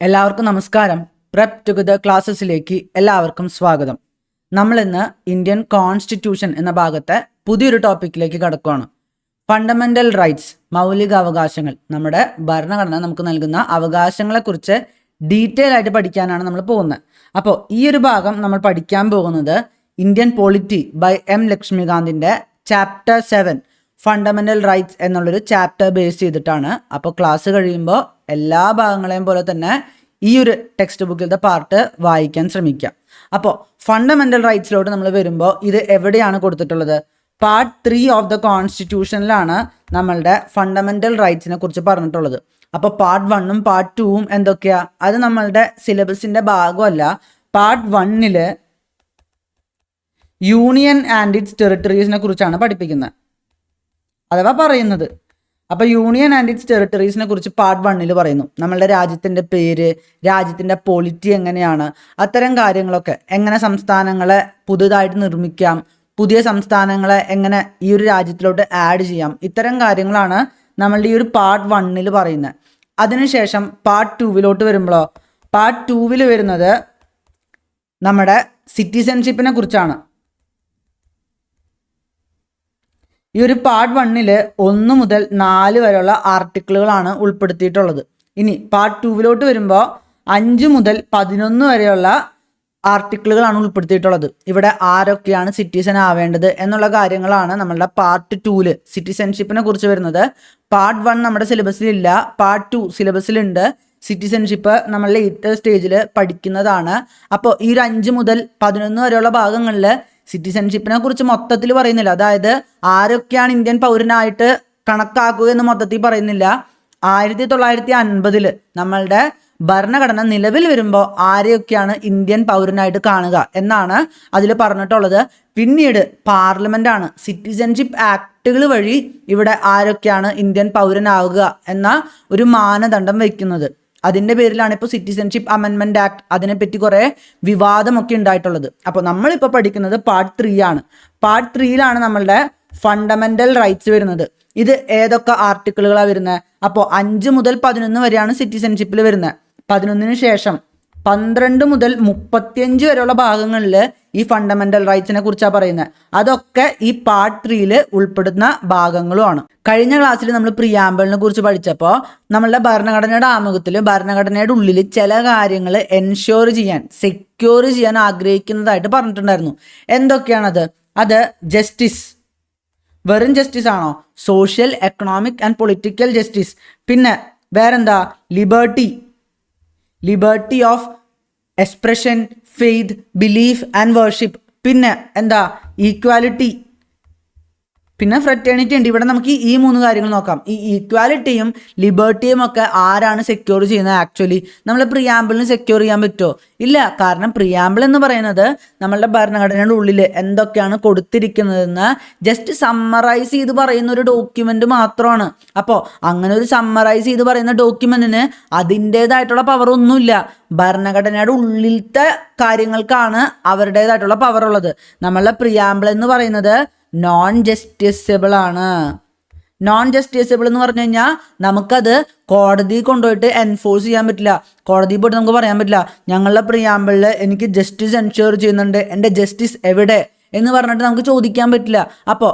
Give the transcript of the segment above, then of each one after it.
എല്ലാവർക്കും നമസ്കാരം. Prep together ക്ലാസ്സസിലേക്ക് എല്ലാവർക്കും സ്വാഗതം. നമ്മൾ ഇന്ന് ഇന്ത്യൻ കോൺസ്റ്റിറ്റ്യൂഷൻ എന്ന ഭാഗത്തെ പുതിയൊരു ടോപ്പിക്കിലേക്ക് കടക്കുകയാണ്. ഫണ്ടമെന്റൽ റൈറ്റ്സ്, മൗലിക അവകാശങ്ങൾ. നമ്മുടെ ഭരണഘടന നമുക്ക് നൽകുന്ന അവകാശങ്ങളെക്കുറിച്ച് ഡീറ്റെയിൽ ആയിട്ട് പഠിക്കാനാണ് നമ്മൾ പോകുന്നത്. അപ്പോൾ ഈ ഒരു ഭാഗം നമ്മൾ പഠിക്കാൻ പോകുന്നത് ഇന്ത്യൻ പോളിറ്റി ബൈ എം ലക്ഷ്മികാന്തിൻ്റെ ചാപ്റ്റർ 7 ഫണ്ടമെന്റൽ റൈറ്റ്സ് എന്നുള്ളൊരു ചാപ്റ്റർ ബേസ് ചെയ്തിട്ടാണ്. അപ്പോൾ ക്ലാസ് കഴിയുമ്പോൾ എല്ലാ ഭാഗങ്ങളെയും പോലെ തന്നെ ഈ ഒരു ടെക്സ്റ്റ് ബുക്കിലത്തെ പാർട്ട് വായിക്കാൻ ശ്രമിക്കാം. അപ്പോൾ ഫണ്ടമെന്റൽ റൈറ്റ്സിലോട്ട് നമ്മൾ വരുമ്പോൾ ഇത് എവിടെയാണ് കൊടുത്തിട്ടുള്ളത്? പാർട്ട് 3 ഓഫ് ദ കോൺസ്റ്റിറ്റ്യൂഷനിലാണ് നമ്മളുടെ ഫണ്ടമെന്റൽ റൈറ്റ്സിനെ കുറിച്ച് പറഞ്ഞിട്ടുള്ളത്. അപ്പോൾ പാർട്ട് 1ഉം പാർട്ട് 2ഉം എന്തൊക്കെയാ? അത് നമ്മളുടെ സിലബസിൻ്റെ ഭാഗമല്ല. പാർട്ട് 1ൽ യൂണിയൻ ആൻഡ് ഇറ്റ്സ് ടെറിട്ടറീസിനെ കുറിച്ചാണ് പഠിപ്പിക്കുന്നത് അഥവാ പറയുന്നത്. അപ്പോൾ യൂണിയൻ ആൻഡ് ഇറ്റ്സ് ടെറിട്ടറീസിനെ കുറിച്ച് പാർട്ട് 1ൽ പറയുന്നു. നമ്മളുടെ രാജ്യത്തിൻ്റെ പേര്, രാജ്യത്തിൻ്റെ പൊളിറ്റി എങ്ങനെയാണ്, അത്തരം കാര്യങ്ങളൊക്കെ, എങ്ങനെ സംസ്ഥാനങ്ങളെ പുതുതായിട്ട് നിർമ്മിക്കാം, പുതിയ സംസ്ഥാനങ്ങളെ എങ്ങനെ ഈ ഒരു രാജ്യത്തിലോട്ട് ആഡ് ചെയ്യാം, ഇത്തരം കാര്യങ്ങളാണ് നമ്മളുടെ ഈ ഒരു പാർട്ട് 1ൽ പറയുന്നത്. അതിനുശേഷം പാർട്ട് 2വിലോട്ട് വരുമ്പോഴോ, പാർട്ട് 2വിൽ വരുന്നത് നമ്മുടെ സിറ്റിസൺഷിപ്പിനെ കുറിച്ചാണ്. ഈ ഒരു പാർട്ട് 1ൽ 1 മുതൽ 4 വരെയുള്ള ആർട്ടിക്കിളുകളാണ് ഉൾപ്പെടുത്തിയിട്ടുള്ളത്. ഇനി പാർട്ട് 2വിലോട്ട് വരുമ്പോൾ 5 മുതൽ 11 വരെയുള്ള ആർട്ടിക്കിളുകളാണ് ഉൾപ്പെടുത്തിയിട്ടുള്ളത്. ഇവിടെ ആരൊക്കെയാണ് സിറ്റിസൺ ആവേണ്ടത് എന്നുള്ള കാര്യങ്ങളാണ് നമ്മളുടെ പാർട്ട് 2ൽ സിറ്റിസൺഷിപ്പിനെ കുറിച്ച് വരുന്നത്. പാർട്ട് 1 നമ്മുടെ സിലബസിലില്ല, പാർട്ട് 2 സിലബസിലുണ്ട്. സിറ്റിസൺഷിപ്പ് നമ്മളുടെ 8th സ്റ്റേജിൽ പഠിക്കുന്നതാണ്. അപ്പോൾ ഈ ഒരു 5 മുതൽ 11 വരെയുള്ള ഭാഗങ്ങളിൽ സിറ്റിസൺഷിപ്പിനെ കുറിച്ച് മൊത്തത്തിൽ പറയുന്നില്ല. അതായത് ആരൊക്കെയാണ് ഇന്ത്യൻ പൗരനായിട്ട് കണക്കാക്കുക എന്ന് മൊത്തത്തിൽ പറയുന്നില്ല. 1950 നമ്മളുടെ ഭരണഘടന നിലവിൽ വരുമ്പോൾ ആരെയൊക്കെയാണ് ഇന്ത്യൻ പൗരനായിട്ട് കാണുക എന്നാണ് അതിൽ പറഞ്ഞിട്ടുള്ളത്. പിന്നീട് പാർലമെൻറ്റാണ് സിറ്റിസൺഷിപ്പ് ആക്ടുകൾ വഴി ഇവിടെ ആരൊക്കെയാണ് ഇന്ത്യൻ പൗരനാവുക എന്ന ഒരു മാനദണ്ഡം വയ്ക്കുന്നത്. അതിൻ്റെ പേരിലാണ് ഇപ്പോൾ സിറ്റിസൺഷിപ്പ് അമെൻമെൻറ്റ് ആക്ട്, അതിനെപ്പറ്റി കുറേ വിവാദമൊക്കെ ഉണ്ടായിട്ടുള്ളത്. അപ്പോൾ നമ്മളിപ്പോൾ പഠിക്കുന്നത് പാർട്ട് 3 ആണ്. പാർട്ട് 3ലാണ് നമ്മളുടെ ഫണ്ടമെൻ്റൽ റൈറ്റ്സ് വരുന്നത്. ഇത് ഏതൊക്കെ ആർട്ടിക്കിളുകളാണ് വരുന്നത്? അപ്പോൾ 5 മുതൽ 11 വരെയാണ് സിറ്റിസൺഷിപ്പിൽ വരുന്നത്. 11 ശേഷം 12 മുതൽ 35 വരെയുള്ള ഭാഗങ്ങളിൽ ഈ ഫണ്ടമെന്റൽ റൈറ്റ്സിനെ കുറിച്ചാണ് പറയുന്നത്. അതൊക്കെ ഈ പാർട്ട് 3ൽ ഉൾപ്പെടുന്ന ഭാഗങ്ങളുമാണ്. കഴിഞ്ഞ ക്ലാസ്സിൽ നമ്മൾ പ്രിയാമ്പിളിനെ കുറിച്ച് പഠിച്ചപ്പോൾ നമ്മളുടെ ഭരണഘടനയുടെ ആമുഖത്തിൽ ഭരണഘടനയുടെ ഉള്ളിൽ ചില കാര്യങ്ങൾ എൻഷുർ ചെയ്യാൻ, സെക്യൂർ ചെയ്യാൻ ആഗ്രഹിക്കുന്നതായിട്ട് പറഞ്ഞിട്ടുണ്ടായിരുന്നു. എന്തൊക്കെയാണത്? അത് ജസ്റ്റിസ്, വെറും ജസ്റ്റിസ് ആണോ? Social, economic and political justice. പിന്നെ വേറെന്താ? Liberty of expression, faith, belief and worship. പിന്നെ എന്താ? ഈക്വാലിറ്റി. പിന്നെ ഫ്രറ്റേണിറ്റി ഉണ്ട്. ഇവിടെ നമുക്ക് ഈ 3 കാര്യങ്ങൾ നോക്കാം. ഈ ഈക്വാലിറ്റിയും ലിബർട്ടിയും ഒക്കെ ആരാണ് സെക്യൂർ ചെയ്യുന്നത്? ആക്ച്വലി നമ്മൾ പ്രിയാമ്പിളിന് സെക്യൂർ ചെയ്യാൻ പറ്റുമോ? ഇല്ല. കാരണം പ്രിയാമ്പിൾ എന്ന് പറയുന്നത് നമ്മളുടെ ഭരണഘടനയുടെ ഉള്ളിൽ എന്തൊക്കെയാണ് കൊടുത്തിരിക്കുന്നതെന്ന് ജസ്റ്റ് സമ്മറൈസ് ചെയ്ത് പറയുന്ന ഒരു ഡോക്യുമെൻ്റ് മാത്രമാണ്. അപ്പോൾ അങ്ങനെ ഒരു സമ്മറൈസ് ചെയ്ത് പറയുന്ന ഡോക്യുമെൻറ്റിന് അതിൻ്റേതായിട്ടുള്ള പവറൊന്നുമില്ല. ഭരണഘടനയുടെ ഉള്ളിലത്തെ കാര്യങ്ങൾക്കാണ് അവരുടേതായിട്ടുള്ള പവറുള്ളത്. നമ്മളുടെ പ്രിയാമ്പിൾ എന്ന് പറയുന്നത് നോൺ ജസ്റ്റിസബിൾ ആണ്. നോൺ ജസ്റ്റിസബിൾ എന്ന് പറഞ്ഞു കഴിഞ്ഞാൽ നമുക്കത് കോടതി കൊണ്ടുപോയിട്ട് എൻഫോഴ്സ് ചെയ്യാൻ പറ്റില്ല. കോടതി പോയിട്ട് നമുക്ക് പറയാൻ പറ്റില്ല, ഞങ്ങളുടെ പ്രിയാമ്പിളിൽ എനിക്ക് ജസ്റ്റിസ് എൻഷുർ ചെയ്യുന്നുണ്ട്, എൻ്റെ ജസ്റ്റിസ് എവിടെ എന്ന് പറഞ്ഞിട്ട് നമുക്ക് ചോദിക്കാൻ പറ്റില്ല. അപ്പോൾ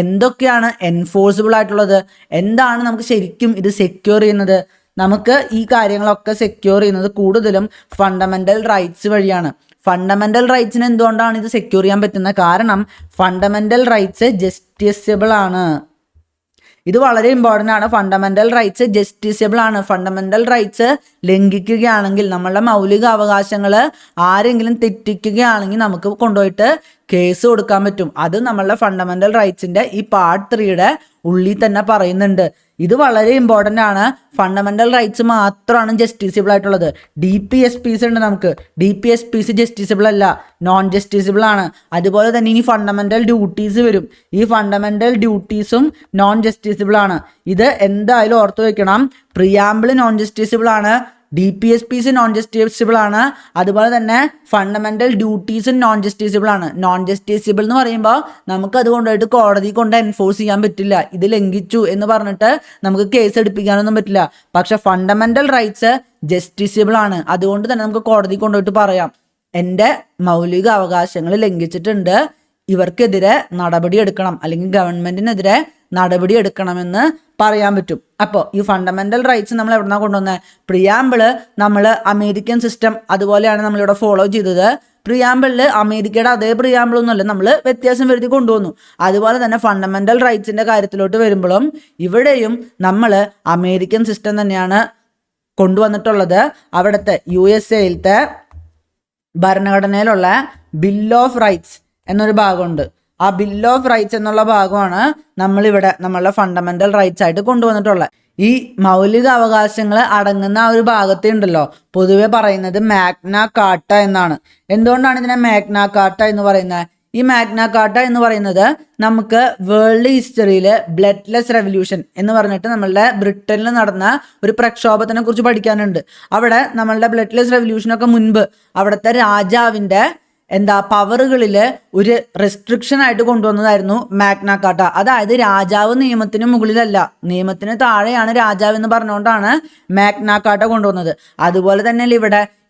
എന്തൊക്കെയാണ് എൻഫോഴ്സിബിൾ ആയിട്ടുള്ളത്? എന്താണ് നമുക്ക് ശരിക്കും ഇത് സെക്യൂർ ചെയ്യുന്നത്? നമുക്ക് ഈ കാര്യങ്ങളൊക്കെ സെക്യൂർ ചെയ്യുന്നത് കൂടുതലും ഫണ്ടമെൻ്റൽ റൈറ്റ്സ് വഴിയാണ്. ഫണ്ടമെൻ്റൽ റൈറ്റ്സിന് എന്തുകൊണ്ടാണ് ഇത് സെക്യൂർ ചെയ്യാൻ പറ്റുന്നത്? കാരണം ഫണ്ടമെൻ്റൽ റൈറ്റ്സ് ജസ്റ്റിസബിൾ ആണ്. ഇത് വളരെ ഇമ്പോർട്ടൻ്റ് ആണ്. ഫണ്ടമെൻ്റൽ റൈറ്റ്സ് ജസ്റ്റിസബിൾ ആണ്. ഫണ്ടമെൻ്റൽ റൈറ്റ്സ് ലംഘിക്കുകയാണെങ്കിൽ, നമ്മളുടെ മൗലിക അവകാശങ്ങൾ ആരെങ്കിലും തെറ്റിക്കുകയാണെങ്കിൽ നമുക്ക് കൊണ്ടുപോയിട്ട് കേസ് കൊടുക്കാൻ പറ്റും. അത് നമ്മളുടെ ഫണ്ടമെൻ്റൽ റൈറ്റ്സിൻ്റെ ഈ പാർട്ട് 3യുടെ ഉള്ളിൽ തന്നെ പറയുന്നുണ്ട്. ഇത് വളരെ ഇമ്പോർട്ടൻ്റ് ആണ്. ഫണ്ടമെന്റൽ റൈറ്റ്സ് മാത്രമാണ് ജസ്റ്റിസബിൾ ആയിട്ടുള്ളത്. DPSPs ഉണ്ട് നമുക്ക്. DPSPs ജസ്റ്റിസബിൾ അല്ല, നോൺ ജസ്റ്റിസബിൾ ആണ്. അതുപോലെ തന്നെ ഇനി ഫണ്ടമെന്റൽ ഡ്യൂട്ടീസ് വരും. ഈ ഫണ്ടമെന്റൽ ഡ്യൂട്ടീസും നോൺ ജസ്റ്റിസബിൾ ആണ്. ഇത് എന്തായാലും ഓർത്ത് വെക്കണം. പ്രിയാമ്പിൾ നോൺ ജസ്റ്റിസബിൾ ആണ്, DPSPs നോൺ ജസ്റ്റിസിബിൾ ആണ്. അതുപോലെ തന്നെ ഫണ്ടമെന്റൽ ഡ്യൂട്ടീസും നോൺ ജസ്റ്റിസിബിൾ ആണ്. നോൺ ജസ്റ്റിസിബിൾ എന്ന് പറയുമ്പോൾ നമുക്ക് അത് കൊണ്ടുപോയിട്ട് കോടതി കൊണ്ട് എൻഫോഴ്സ് ചെയ്യാൻ പറ്റില്ല. ഇത് ലംഘിച്ചു എന്ന് പറഞ്ഞിട്ട് നമുക്ക് കേസ് എടുപ്പിക്കാനൊന്നും പറ്റില്ല. പക്ഷെ ഫണ്ടമെന്റൽ റൈറ്റ്സ് ജസ്റ്റിസിബിൾ ആണ്. അതുകൊണ്ട് തന്നെ നമുക്ക് കോടതി കൊണ്ടുപോയിട്ട് പറയാം, എൻ്റെ മൗലിക അവകാശങ്ങൾ ലംഘിച്ചിട്ടുണ്ട്, ഇവർക്കെതിരെ നടപടി എടുക്കണം, അല്ലെങ്കിൽ ഗവൺമെന്റിനെതിരെ നടപടി എടുക്കണമെന്ന് പറയാൻ പറ്റും. അപ്പോൾ ഈ ഫണ്ടമെന്റൽ റൈറ്റ്സ് നമ്മൾ എവിടെന്നാ കൊണ്ടുവന്നത്? പ്രിയാമ്പിള് നമ്മൾ അമേരിക്കൻ സിസ്റ്റം അതുപോലെയാണ് നമ്മളിവിടെ ഫോളോ ചെയ്തത്. പ്രിയാമ്പിളിൽ അമേരിക്കയുടെ അതേ പ്രിയാമ്പിളൊന്നുമല്ല, നമ്മൾ വ്യത്യാസം വരുത്തി കൊണ്ടുവന്നു. അതുപോലെ തന്നെ ഫണ്ടമെന്റൽ റൈറ്റ്സിന്റെ കാര്യത്തിലോട്ട് വരുമ്പോഴും ഇവിടെയും നമ്മൾ അമേരിക്കൻ സിസ്റ്റം തന്നെയാണ് കൊണ്ടുവന്നിട്ടുള്ളത്. അവിടുത്തെ USA ഭരണഘടനയിലുള്ള ബിൽ ഓഫ് റൈറ്റ്സ് എന്നൊരു ഭാഗമുണ്ട്. ആ ബിൽ ഓഫ് റൈറ്റ്സ് എന്നുള്ള ഭാഗമാണ് നമ്മളിവിടെ നമ്മളുടെ ഫണ്ടമെന്റൽ റൈറ്റ്സ് ആയിട്ട് കൊണ്ടുവന്നിട്ടുള്ളത്. ഈ മൗലിക അവകാശങ്ങൾ അടങ്ങുന്ന ആ ഒരു ഭാഗത്തെ ഉണ്ടല്ലോ പൊതുവെ പറയുന്നത് മാഗ്ന കാർട്ട എന്നാണ്. എന്തുകൊണ്ടാണ് ഇതിനെ മാഗ്ന കാർട്ട എന്ന് പറയുന്നത്? ഈ മാഗ്ന കാർട്ട എന്ന് പറയുന്നത് നമുക്ക് വേൾഡ് ഹിസ്റ്ററിയിൽ ബ്ലഡ്ലെസ് റെവല്യൂഷൻ എന്ന് പറഞ്ഞിട്ട് നമ്മളുടെ ബ്രിട്ടനിൽ നടന്ന ഒരു പ്രക്ഷോഭത്തിനെ കുറിച്ച് പഠിക്കാനുണ്ട്. അവിടെ നമ്മളുടെ ബ്ലഡ്ലെസ് റെവല്യൂഷനൊക്കെ മുൻപ് അവിടുത്തെ രാജാവിൻ്റെ പവറുകളിൽ ഒരു റെസ്ട്രിക്ഷൻ ആയിട്ട് കൊണ്ടുവന്നതായിരുന്നു മാഗ്ന കാർട്ട. അതായത് രാജാവ് നിയമത്തിന് മുകളിലല്ല, നിയമത്തിന് താഴെയാണ് രാജാവ് എന്ന് പറഞ്ഞുകൊണ്ടാണ് മാഗ്ന കാർട്ട കൊണ്ടുവന്നത്. അതുപോലെ തന്നെയല്ലേ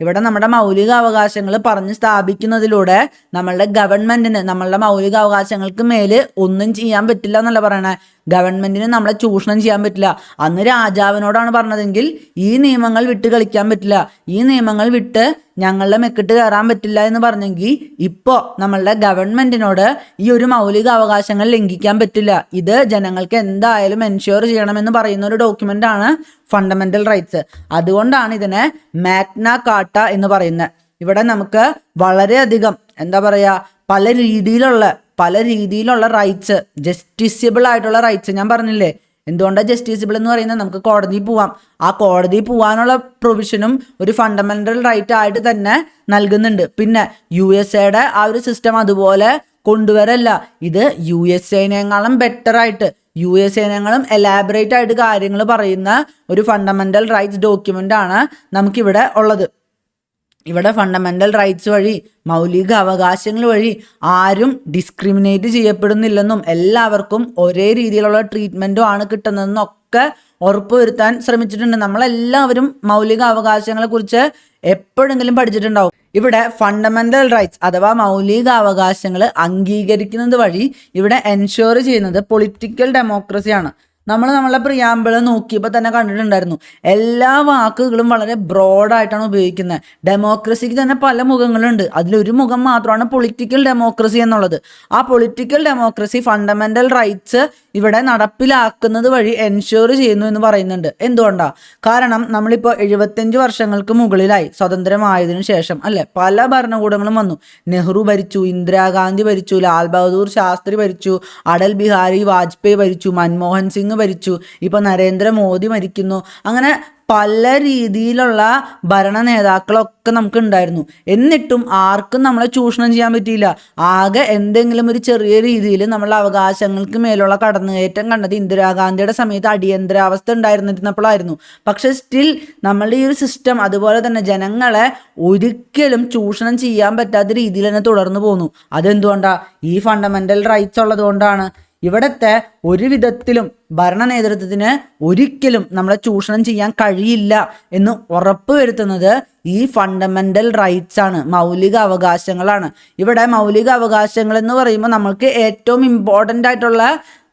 ഇവിടെ നമ്മുടെ മൗലിക അവകാശങ്ങൾ പറഞ്ഞ് സ്ഥാപിക്കുന്നതിലൂടെ നമ്മളുടെ ഗവൺമെന്റിന് നമ്മളുടെ മൗലിക അവകാശങ്ങൾക്ക് മേല് ഒന്നും ചെയ്യാൻ പറ്റില്ല എന്നല്ല പറയണേ. ഗവൺമെന്റിന് നമ്മളെ ചൂഷണം ചെയ്യാൻ പറ്റില്ല. അന്ന് രാജാവിനോടാണ് പറഞ്ഞതെങ്കിൽ ഈ നിയമങ്ങൾ വിട്ട് കളിക്കാൻ പറ്റില്ല, ഈ നിയമങ്ങൾ വിട്ട് ഞങ്ങളുടെ മെക്കിട്ട് കയറാൻ പറ്റില്ല എന്ന് പറഞ്ഞെങ്കിൽ ഇപ്പോൾ നമ്മളുടെ ഗവൺമെന്റിനോട് ഈ ഒരു മൗലിക അവകാശങ്ങൾ ലംഘിക്കാൻ പറ്റില്ല. ഇത് ജനങ്ങൾക്ക് എന്തായാലും എൻഷ്യൂർ ചെയ്യണമെന്ന് പറയുന്ന ഒരു ഡോക്യുമെന്റ് ആണ് ഫണ്ടമെന്റൽ റൈറ്റ്സ്. അതുകൊണ്ടാണ് ഇതിനെ മാഗ്ന കാർട്ട എന്ന് പറയുന്നത്. ഇവിടെ നമുക്ക് വളരെയധികം പല രീതിയിലുള്ള റൈറ്റ്സ്, ജസ്റ്റിസിബിൾ ആയിട്ടുള്ള റൈറ്റ്സ് ഞാൻ പറഞ്ഞില്ലേ. എന്തുകൊണ്ടാണ് ജസ്റ്റിസിബിൾ എന്ന് പറയുന്നത്? നമുക്ക് കോടതിയിൽ പോവാം. ആ കോടതിയിൽ പോവാനുള്ള പ്രൊവിഷനും ഒരു ഫണ്ടമെന്റൽ റൈറ്റ് ആയിട്ട് തന്നെ നൽകുന്നുണ്ട്. പിന്നെ USA ആ ഒരു സിസ്റ്റം അതുപോലെ കൊണ്ടുവരല്ല. ഇത് USA ബെറ്ററായിട്ട് USA എലാബറേറ്റ് ആയിട്ട് കാര്യങ്ങൾ പറയുന്ന ഒരു ഫണ്ടമെന്റൽ റൈറ്റ്സ് ഡോക്യുമെന്റ് ആണ് നമുക്കിവിടെ ഉള്ളത്. ഇവിടെ ഫണ്ടമെന്റൽ റൈറ്റ്സ് വഴി, മൗലിക അവകാശങ്ങൾ വഴി ആരും ഡിസ്ക്രിമിനേറ്റ് ചെയ്യപ്പെടുന്നില്ലെന്നും എല്ലാവർക്കും ഒരേ രീതിയിലുള്ള ട്രീറ്റ്മെന്റും ആണ് കിട്ടുന്നതെന്നൊക്കെ ഉറപ്പുവരുത്താൻ ശ്രമിച്ചിട്ടുണ്ട്. നമ്മളെല്ലാവരും മൗലിക അവകാശങ്ങളെ കുറിച്ച് എപ്പോഴെങ്കിലും പഠിച്ചിട്ടുണ്ടാവും. ഇവിടെ ഫണ്ടമെന്റൽ റൈറ്റ്സ് അഥവാ മൗലിക അവകാശങ്ങൾ അംഗീകരിക്കുന്നത് വഴി ഇവിടെ എൻഷുർ ചെയ്യുന്നത് പൊളിറ്റിക്കൽ ഡെമോക്രസിയാണ്. നമ്മളുടെ പ്രിയാമ്പിൾ നോക്കിയപ്പോൾ തന്നെ കണ്ടിട്ടുണ്ടായിരുന്നു, എല്ലാ വാക്കുകളും വളരെ ബ്രോഡായിട്ടാണ് ഉപയോഗിക്കുന്നത്. ഡെമോക്രസിക്ക് തന്നെ പല മുഖങ്ങളുണ്ട്. അതിലൊരു മുഖം മാത്രമാണ് പൊളിറ്റിക്കൽ ഡെമോക്രസി എന്നുള്ളത്. ആ പൊളിറ്റിക്കൽ ഡെമോക്രസി ഫണ്ടമെന്റൽ റൈറ്റ്സ് ഇവിടെ നടപ്പിലാക്കുന്നത് വഴി എൻഷ്യൂർ ചെയ്യുന്നു എന്ന് പറയുന്നുണ്ട്. എന്തുകൊണ്ടാണ്? കാരണം നമ്മളിപ്പോൾ 75 വർഷങ്ങൾക്ക് മുകളിലായി സ്വതന്ത്രമായതിനു ശേഷം അല്ലെ, പല ഭരണകൂടങ്ങളും വന്നു. നെഹ്റു ഭരിച്ചു, ഇന്ദിരാഗാന്ധി ഭരിച്ചു, ലാൽ ബഹദൂർ ശാസ്ത്രി ഭരിച്ചു, അടൽ ബിഹാരി വാജ്പേയി ഭരിച്ചു, മൻമോഹൻ സിംഗ് ഭരിച്ചു, ഇപ്പൊ നരേന്ദ്രമോദി ഭരിക്കുന്നു. അങ്ങനെ പല രീതിയിലുള്ള ഭരണ നേതാക്കളൊക്കെ നമുക്ക് ഉണ്ടായിരുന്നു. എന്നിട്ടും ആർക്കും നമ്മളെ ചൂഷണം ചെയ്യാൻ പറ്റിയില്ല. ആകെ എന്തെങ്കിലും ഒരു ചെറിയ രീതിയിൽ നമ്മളുടെ അവകാശങ്ങൾക്ക് മേലുള്ള കടന്നുകയറ്റം കണ്ടത് ഇന്ദിരാഗാന്ധിയുടെ സമയത്ത് അടിയന്തരാവസ്ഥ ഉണ്ടായിരുന്നിരുന്നപ്പോഴായിരുന്നു. പക്ഷെ സ്റ്റിൽ നമ്മളുടെ ഈ ഒരു സിസ്റ്റം അതുപോലെ തന്നെ ജനങ്ങളെ ഒരിക്കലും ചൂഷണം ചെയ്യാൻ പറ്റാത്ത രീതിയിൽ തന്നെ തുടർന്നു പോന്നു. അതെന്തുകൊണ്ടാ? ഈ ഫണ്ടമെന്റൽ റൈറ്റ്സ് ഉള്ളത് കൊണ്ടാണ്. ഇവിടത്തെ ഒരു വിധത്തിലും ഭരണ നേതൃത്വത്തിന് ഒരിക്കലും നമ്മളെ ചൂഷണം ചെയ്യാൻ കഴിയില്ല എന്ന് ഉറപ്പ് വരുത്തുന്നത് ഈ ഫണ്ടമെന്റൽ റൈറ്റ്സ് ആണ്, മൗലിക അവകാശങ്ങളാണ്. ഇവിടെ മൗലിക അവകാശങ്ങൾ എന്ന് പറയുമ്പോൾ നമ്മൾക്ക് ഏറ്റവും ഇമ്പോർട്ടൻ്റ് ആയിട്ടുള്ള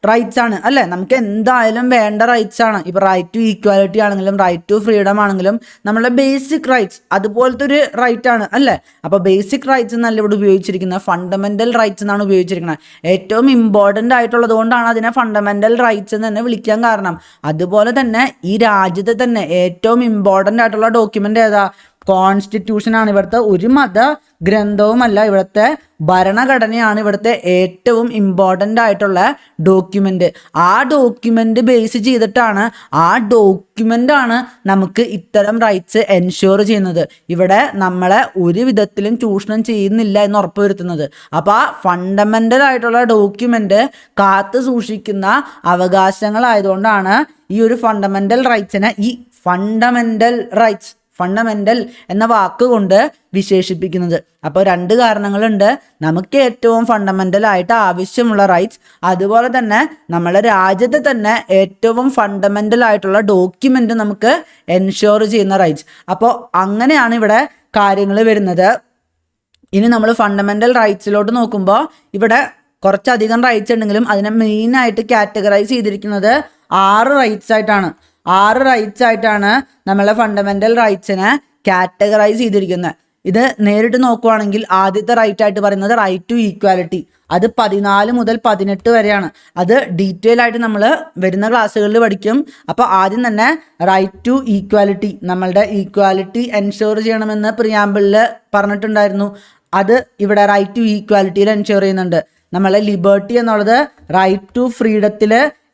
റൈറ്റ്സ് ആണ് അല്ലേ. നമുക്ക് എന്തായാലും വേണ്ട റൈറ്റ്സ് ആണ്. ഇപ്പോൾ റൈറ്റ് ടു ഈക്വാലിറ്റി ആണെങ്കിലും റൈറ്റ് ടു ഫ്രീഡം ആണെങ്കിലും നമ്മളുടെ ബേസിക് റൈറ്റ്സ് അതുപോലത്തെ ഒരു റൈറ്റ് ആണ് അല്ലേ. അപ്പോൾ ബേസിക് റൈറ്റ്സ് എന്നല്ല ഇവിടെ ഉപയോഗിച്ചിരിക്കുന്നത്, ഫണ്ടമെന്റൽ റൈറ്റ്സ് എന്നാണ് ഉപയോഗിച്ചിരിക്കുന്നത്. ഏറ്റവും ഇമ്പോർട്ടൻ്റ് ആയിട്ടുള്ളത് കൊണ്ടാണ് അതിനെ ഫണ്ടമെന്റൽ റൈറ്റ്സ് എന്ന് തന്നെ വിളിക്കാൻ കാരണം. അതുപോലെ തന്നെ ഈ രാജ്യത്തെ തന്നെ ഏറ്റവും ഇമ്പോർട്ടൻ്റ് ആയിട്ടുള്ള ഡോക്യുമെന്റ് ഏതാ? കോൺസ്റ്റിറ്റ്യൂഷൻ ആണ്. ഇവിടുത്തെ ഒരു മത ഗ്രന്ഥവുമല്ല, ഇവിടുത്തെ ഭരണഘടനയാണ് ഇവിടുത്തെ ഏറ്റവും ഇമ്പോർട്ടൻ്റ് ആയിട്ടുള്ള ഡോക്യുമെന്റ്. ആ ഡോക്യുമെന്റ് ബേസ് ചെയ്തിട്ടാണ്, ആ ഡോക്യുമെന്റ് ആണ് നമുക്ക് ഇത്തരം റൈറ്റ്സ് എൻഷ്യൂർ ചെയ്യുന്നത്. ഇവിടെ നമ്മളെ ഒരു വിധത്തിലും ചൂഷണം ചെയ്യുന്നില്ല എന്ന് ഉറപ്പുവരുത്തുന്നത്. അപ്പോൾ ആ ഫണ്ടമെന്റൽ ആയിട്ടുള്ള ഡോക്യുമെന്റ് കാത്തു സൂക്ഷിക്കുന്ന അവകാശങ്ങളായതുകൊണ്ടാണ് ഈ ഒരു ഫണ്ടമെന്റൽ റൈറ്റ്സിനെ ഈ ഫണ്ടമെന്റൽ റൈറ്റ്സ് ഫണ്ടമെൻ്റൽ എന്ന വാക്കുകൊണ്ട് വിശേഷിപ്പിക്കുന്നത്. അപ്പോൾ 2 കാരണങ്ങളുണ്ട്. നമുക്ക് ഏറ്റവും ഫണ്ടമെൻ്റൽ ആയിട്ട് ആവശ്യമുള്ള റൈറ്റ്സ്, അതുപോലെ തന്നെ നമ്മുടെ രാജ്യത്തെ തന്നെ ഏറ്റവും ഫണ്ടമെൻ്റൽ ആയിട്ടുള്ള ഡോക്യുമെൻ്റ് നമുക്ക് എൻഷുർ ചെയ്യുന്ന റൈറ്റ്സ്. അപ്പോൾ അങ്ങനെയാണ് ഇവിടെ കാര്യങ്ങൾ വരുന്നത്. ഇനി നമ്മൾ ഫണ്ടമെൻ്റൽ റൈറ്റ്സിലോട്ട് നോക്കുമ്പോൾ ഇവിടെ കുറച്ചധികം റൈറ്റ്സ് ഉണ്ടെങ്കിലും അതിനെ മെയിനായിട്ട് കാറ്റഗറൈസ് ചെയ്തിരിക്കുന്നത് 6 റൈറ്റ്സ് ആയിട്ടാണ്. 6 റൈറ്റ്സ് ആയിട്ടാണ് നമ്മളെ ഫണ്ടമെൻ്റൽ റൈറ്റ്സിനെ കാറ്റഗറൈസ് ചെയ്തിരിക്കുന്നത്. ഇത് നേരിട്ട് നോക്കുവാണെങ്കിൽ ആദ്യത്തെ റൈറ്റ് ആയിട്ട് പറയുന്നത് റൈറ്റ് ടു ഈക്വാലിറ്റി. അത് 14 മുതൽ 18 വരെയാണ്. അത് ഡീറ്റെയിൽ ആയിട്ട് നമ്മൾ വരുന്ന ക്ലാസ്സുകളിൽ പഠിക്കും. അപ്പോൾ ആദ്യം തന്നെ റൈറ്റ് ടു ഈക്വാലിറ്റി, നമ്മളുടെ ഈക്വാലിറ്റി എൻഷുർ ചെയ്യണമെന്ന് പ്രിയാമ്പിളിൽ പറഞ്ഞിട്ടുണ്ടായിരുന്നു. അത് ഇവിടെ റൈറ്റ് ടു ഈക്വാലിറ്റിയിൽ എൻഷുർ ചെയ്യുന്നുണ്ട്. നമ്മളെ ലിബർട്ടി എന്നുള്ളത് റൈറ്റ് ടു ഫ്രീഡത്തിൽ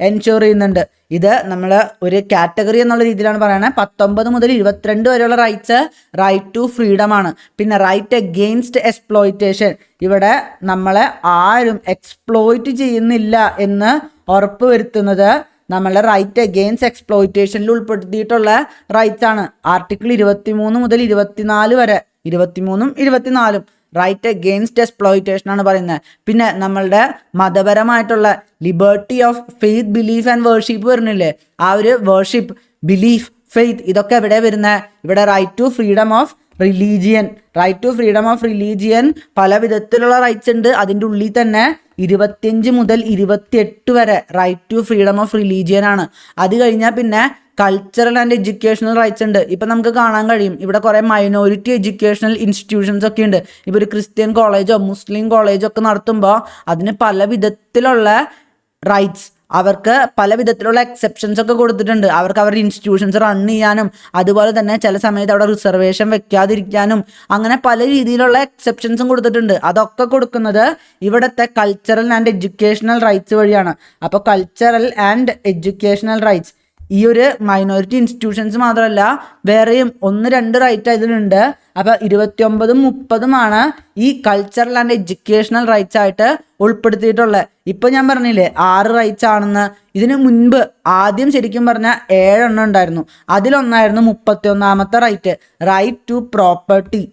എൻഷുർ ചെയ്യുന്നുണ്ട്. ഇത് നമ്മൾ ഒരു കാറ്റഗറി എന്നുള്ള രീതിയിലാണ് പറയുന്നത്. 19 മുതൽ 22 വരെയുള്ള റൈറ്റ്സ് റൈറ്റ് ടു ഫ്രീഡം ആണ്. പിന്നെ റൈറ്റ് അഗെയിൻസ്റ്റ് എക്സ്പ്ലോയിറ്റേഷൻ, ഇവിടെ നമ്മളെ ആരും എക്സ്പ്ലോയിറ്റ് ചെയ്യുന്നില്ല എന്ന് ഉറപ്പ് വരുത്തുന്നത് നമ്മളെ റൈറ്റ് അഗെയിൻസ്റ്റ് എക്സ്പ്ലോയിറ്റേഷനിൽ ഉൾപ്പെടുത്തിയിട്ടുള്ള റൈറ്റ്സ് ആണ്. ആർട്ടിക്കിൾ 23 മുതൽ 24 വരെ, 23ഉം 24ഉം റൈറ്റ് അഗെയിൻസ്റ്റ് എക്സ്പ്ലോയിറ്റേഷൻ ആണ് പറയുന്നത്. പിന്നെ നമ്മളുടെ മതപരമായിട്ടുള്ള liberty of faith, belief and worship വരുന്നില്ലേ, ആ ഒരു വേർഷിപ്പ്, ബിലീഫ്, ഫെയ്ത്ത് ഇതൊക്കെ എവിടെ വരുന്നത്? ഇവിടെ right to freedom of religion. Right to freedom of religion പല വിധത്തിലുള്ള റൈറ്റ്സ് ഉണ്ട്. അതിൻ്റെ ഉള്ളിൽ തന്നെ 25 മുതൽ 28 വരെ right to freedom of religion ആണ്. അത് കഴിഞ്ഞാൽ പിന്നെ കൾച്ചറൽ ആൻഡ് എഡ്യൂക്കേഷണൽ റൈറ്റ്സ് ഉണ്ട്. ഇപ്പം നമുക്ക് കാണാൻ കഴിയും ഇവിടെ കുറേ മൈനോറിറ്റി എഡ്യൂക്കേഷണൽ ഇൻസ്റ്റിറ്റ്യൂഷൻസ് ഒക്കെ ഉണ്ട്. ഇപ്പോൾ ഒരു ക്രിസ്ത്യൻ കോളേജോ മുസ്ലിം കോളേജോ ഒക്കെ നടത്തുമ്പോൾ അതിന് പല വിധത്തിലുള്ള റൈറ്റ്സ്, അവർക്ക് പല വിധത്തിലുള്ള എക്സെപ്ഷൻസ് ഒക്കെ കൊടുത്തിട്ടുണ്ട്. അവർക്ക് അവരുടെ ഇൻസ്റ്റിറ്റ്യൂഷൻസ് റൺ ചെയ്യാനും അതുപോലെ തന്നെ ചില സമയത്ത് അവിടെ റിസർവേഷൻ വെക്കാതിരിക്കാനും അങ്ങനെ പല രീതിയിലുള്ള എക്സെപ്ഷൻസും കൊടുത്തിട്ടുണ്ട്. അതൊക്കെ കൊടുക്കുന്നത് ഇവിടുത്തെ കൾച്ചറൽ ആൻഡ് എഡ്യൂക്കേഷണൽ റൈറ്റ്സ് വഴിയാണ്. അപ്പോൾ കൾച്ചറൽ ആൻഡ് എഡ്യൂക്കേഷണൽ റൈറ്റ്സ് ഈ ഒരു മൈനോറിറ്റി ഇൻസ്റ്റിറ്റ്യൂഷൻസ് മാത്രമല്ല വേറെയും 1-2 റൈറ്റ് ഇതിലുണ്ട്. അപ്പോൾ 29ഉം 30ഉമാണ് ഈ കൾച്ചറൽ ആൻഡ് എഡ്യൂക്കേഷണൽ റൈറ്റ്സ് ആയിട്ട് ഉൾപ്പെടുത്തിയിട്ടുള്ളത്. ഇപ്പോൾ ഞാൻ പറഞ്ഞില്ലേ 6 റൈറ്റ്സ് ആണെന്ന്. ഇതിന് മുൻപ് ആദ്യം ശരിക്കും പറഞ്ഞാൽ 7 എണ്ണം ഉണ്ടായിരുന്നു. അതിലൊന്നായിരുന്നു 31ാമത്തെ റൈറ്റ്, റൈറ്റ് ടു പ്രോപ്പർട്ടി.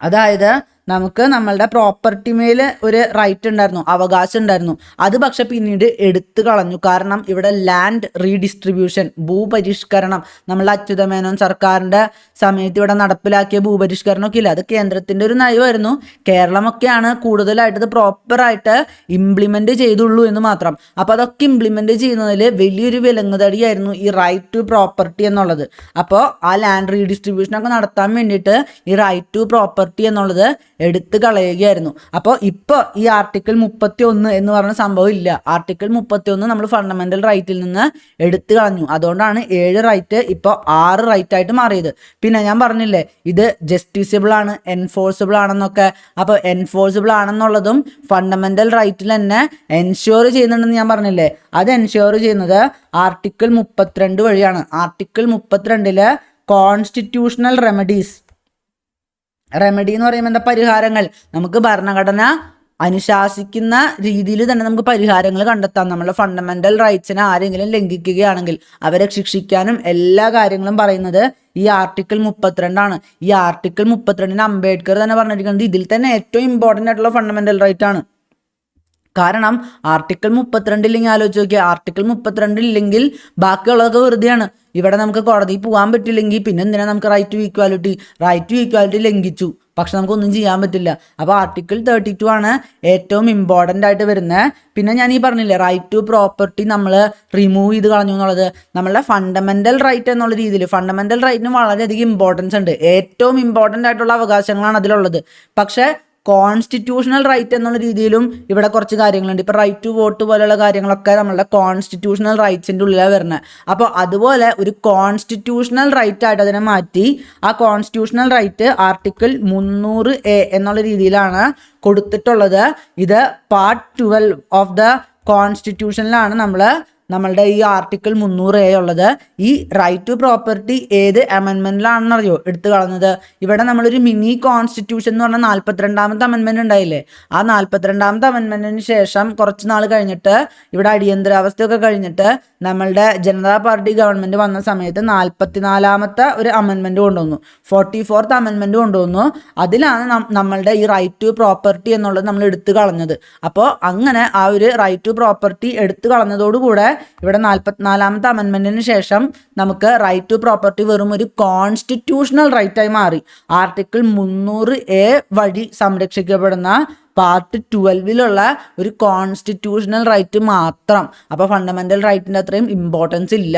അതായത് നമുക്ക് നമ്മളുടെ പ്രോപ്പർട്ടി മേൽ ഒരു റൈറ്റ് ഉണ്ടായിരുന്നു, അവകാശം ഉണ്ടായിരുന്നു. അത് പക്ഷെ പിന്നീട് എടുത്തു കളഞ്ഞു. കാരണം ഇവിടെ ലാൻഡ് റീഡിസ്ട്രിബ്യൂഷൻ, ഭൂപരിഷ്കരണം, നമ്മളെ അച്യുതമേനോൻ സർക്കാരിൻ്റെ സമയത്ത് ഇവിടെ നടപ്പിലാക്കിയ ഭൂപരിഷ്കരണമൊക്കെ ഇല്ല, അത് കേന്ദ്രത്തിൻ്റെ ഒരു നയമായിരുന്നു. കേരളമൊക്കെയാണ് കൂടുതലായിട്ട് ഇത് പ്രോപ്പറായിട്ട് ഇംപ്ലിമെൻറ്റ് ചെയ്തുള്ളൂ എന്ന് മാത്രം. അപ്പോൾ അതൊക്കെ ഇംപ്ലിമെൻറ്റ് ചെയ്യുന്നതിൽ വലിയൊരു വിലങ്ങുതടിയായിരുന്നു ഈ റൈറ്റ് ടു പ്രോപ്പർട്ടി എന്നുള്ളത്. അപ്പോൾ ആ ലാൻഡ് റീഡിസ്ട്രിബ്യൂഷനൊക്കെ നടത്താൻ വേണ്ടിയിട്ട് ഈ റൈറ്റ് ടു പ്രോപ്പർട്ടി എന്നുള്ളത് എടുത്ത് കളയുകയായിരുന്നു. അപ്പോൾ ഇപ്പോൾ ഈ ആർട്ടിക്കിൾ 31 എന്ന് പറഞ്ഞ സംഭവം ഇല്ല. ആർട്ടിക്കിൾ 31 നമ്മൾ ഫണ്ടമെൻ്റൽ റൈറ്റിൽ നിന്ന് എടുത്തു കളഞ്ഞു. അതുകൊണ്ടാണ് 7 റൈറ്റ് ഇപ്പോൾ 6 റൈറ്റ് ആയിട്ട് മാറിയത്. പിന്നെ ഞാൻ പറഞ്ഞില്ലേ ഇത് ജസ്റ്റിസബിൾ ആണ്, എൻഫോഴ്സിബിൾ ആണെന്നൊക്കെ. അപ്പോൾ എൻഫോഴ്സിബിൾ ആണെന്നുള്ളതും ഫണ്ടമെൻ്റൽ റൈറ്റിൽ തന്നെ എൻഷുർ ചെയ്യുന്നുണ്ടെന്ന് ഞാൻ പറഞ്ഞില്ലേ, അത് എൻഷുർ ചെയ്യുന്നത് ആർട്ടിക്കിൾ 32 വഴിയാണ്. ആർട്ടിക്കിൾ 32 കോൺസ്റ്റിറ്റ്യൂഷണൽ റെമഡി എന്ന് പറയുമ്പോൾ എന്താ, പരിഹാരങ്ങൾ. നമുക്ക് ഭരണഘടന അനുശാസിക്കുന്ന രീതിയിൽ തന്നെ നമുക്ക് പരിഹാരങ്ങൾ കണ്ടെത്താം. നമ്മളെ ഫണ്ടമെൻ്റൽ റൈറ്റ്സിനെ ആരെങ്കിലും ലംഘിക്കുകയാണെങ്കിൽ അവരെ ശിക്ഷിക്കാനും എല്ലാ കാര്യങ്ങളും പറയുന്നത് ഈ ആർട്ടിക്കിൾ 32 ആണ്. ഈ ആർട്ടിക്കിൾ 32 അംബേദ്കർ തന്നെ പറഞ്ഞിരിക്കുന്നത് ഇതിൽ തന്നെ ഏറ്റവും ഇമ്പോർട്ടൻ്റ് ആയിട്ടുള്ള ഫണ്ടമെൻ്റൽ റൈറ്റ് ആണ്. കാരണം ആർട്ടിക്കിൾ 32 ഇല്ലെങ്കിൽ ആലോചിച്ച് നോക്കിയാൽ, ആർട്ടിക്കിൾ 32 ഇല്ലെങ്കിൽ ബാക്കിയുള്ളതൊക്കെ വെറുതെയാണ്. ഇവിടെ നമുക്ക് കോടതിയിൽ പോകാൻ പറ്റില്ലെങ്കിൽ പിന്നെ എന്തിനാണ് നമുക്ക് റൈറ്റ് ടു ഈക്വാലിറ്റി ലംഘിച്ചു, പക്ഷെ നമുക്കൊന്നും ചെയ്യാൻ പറ്റില്ല. അപ്പോൾ ആർട്ടിക്കിൾ 32 ആണ് ഏറ്റവും ഇമ്പോർട്ടൻ്റ് ആയിട്ട് വരുന്നത്. പിന്നെ ഞാൻ ഈ പറഞ്ഞില്ലേ റൈറ്റ് ടു പ്രോപ്പർട്ടി നമ്മൾ റിമൂവ് ചെയ്ത് കളഞ്ഞു എന്നുള്ളത്. നമ്മളുടെ ഫണ്ടമെൻ്റൽ റൈറ്റ് എന്നുള്ള രീതിയിൽ ഫണ്ടമെൻ്റൽ റൈറ്റിന് വളരെയധികം ഇമ്പോർട്ടൻസ് ഉണ്ട്. ഏറ്റവും ഇമ്പോർട്ടൻ്റ് ആയിട്ടുള്ള അവകാശങ്ങളാണ് അതിലുള്ളത്. പക്ഷേ കോൺസ്റ്റിറ്റ്യൂഷണൽ റൈറ്റ് എന്നുള്ള രീതിയിലും ഇവിടെ കുറച്ച് കാര്യങ്ങളുണ്ട്. ഇപ്പോൾ റൈറ്റ് ടു വോട്ട് പോലെയുള്ള കാര്യങ്ങളൊക്കെ നമ്മളുടെ കോൺസ്റ്റിറ്റ്യൂഷണൽ റൈറ്റ്സിൻ്റെ ഉള്ളിലാണ് വരുന്നത്. അപ്പോൾ അതുപോലെ ഒരു കോൺസ്റ്റിറ്റ്യൂഷണൽ റൈറ്റ് ആയിട്ട് അതിനെ മാറ്റി ആ കോൺസ്റ്റിറ്റ്യൂഷണൽ റൈറ്റ് ആർട്ടിക്കിൾ 300A എന്നുള്ള രീതിയിലാണ് കൊടുത്തിട്ടുള്ളത്. ഇത് പാർട്ട് 12 ഓഫ് ദ കോൺസ്റ്റിറ്റ്യൂഷനിലാണ് നമ്മൾ നമ്മളുടെ ഈ ആർട്ടിക്കിൾ 300A ഉള്ളത്. ഈ റൈറ്റ് ടു പ്രോപ്പർട്ടി ഏത് അമെൻമെന്റിലാണെന്ന് അറിയോ എടുത്തു കളഞ്ഞത്? ഇവിടെ നമ്മളൊരു മിനി കോൺസ്റ്റിറ്റ്യൂഷൻ എന്ന് പറഞ്ഞാൽ 42ാമത്തെ അമെൻമെന്റ് ഉണ്ടായില്ലേ, ആ 42ാമത്തെ അമെൻമെന്റിന് ശേഷം കുറച്ച് നാൾ കഴിഞ്ഞിട്ട് ഇവിടെ അടിയന്തരാവസ്ഥയൊക്കെ കഴിഞ്ഞിട്ട് നമ്മളുടെ ജനതാ പാർട്ടി ഗവൺമെന്റ് വന്ന സമയത്ത് 44ാമത്തെ ഒരു അമെൻമെന്റ് കൊണ്ടുവന്നു, 44th അമെൻമെന്റ് കൊണ്ടുവന്നു. അതിലാണ് നമ്മളുടെ ഈ റൈറ്റ് ടു പ്രോപ്പർട്ടി എന്നുള്ളത് നമ്മൾ എടുത്തു കളഞ്ഞത്. അപ്പോൾ അങ്ങനെ ആ ഒരു റൈറ്റ് ടു പ്രോപ്പർട്ടി എടുത്തു കളഞ്ഞതോടുകൂടെ ഇവിടെ 44ാമത്തെ അമെൻമെന്റിന് ശേഷം നമുക്ക് റൈറ്റ് ടു പ്രോപ്പർട്ടി വെറും ഒരു കോൺസ്റ്റിറ്റ്യൂഷണൽ റൈറ്റായി മാറി. ആർട്ടിക്കിൾ 300A വഴി സംരക്ഷിക്കപ്പെടുന്ന പാർട്ട് 12 ഒരു കോൺസ്റ്റിറ്റ്യൂഷണൽ റൈറ്റ് മാത്രം. അപ്പോൾ ഫണ്ടമെന്റൽ റൈറ്റിന്റെ അത്രയും ഇമ്പോർട്ടൻസ് ഇല്ല.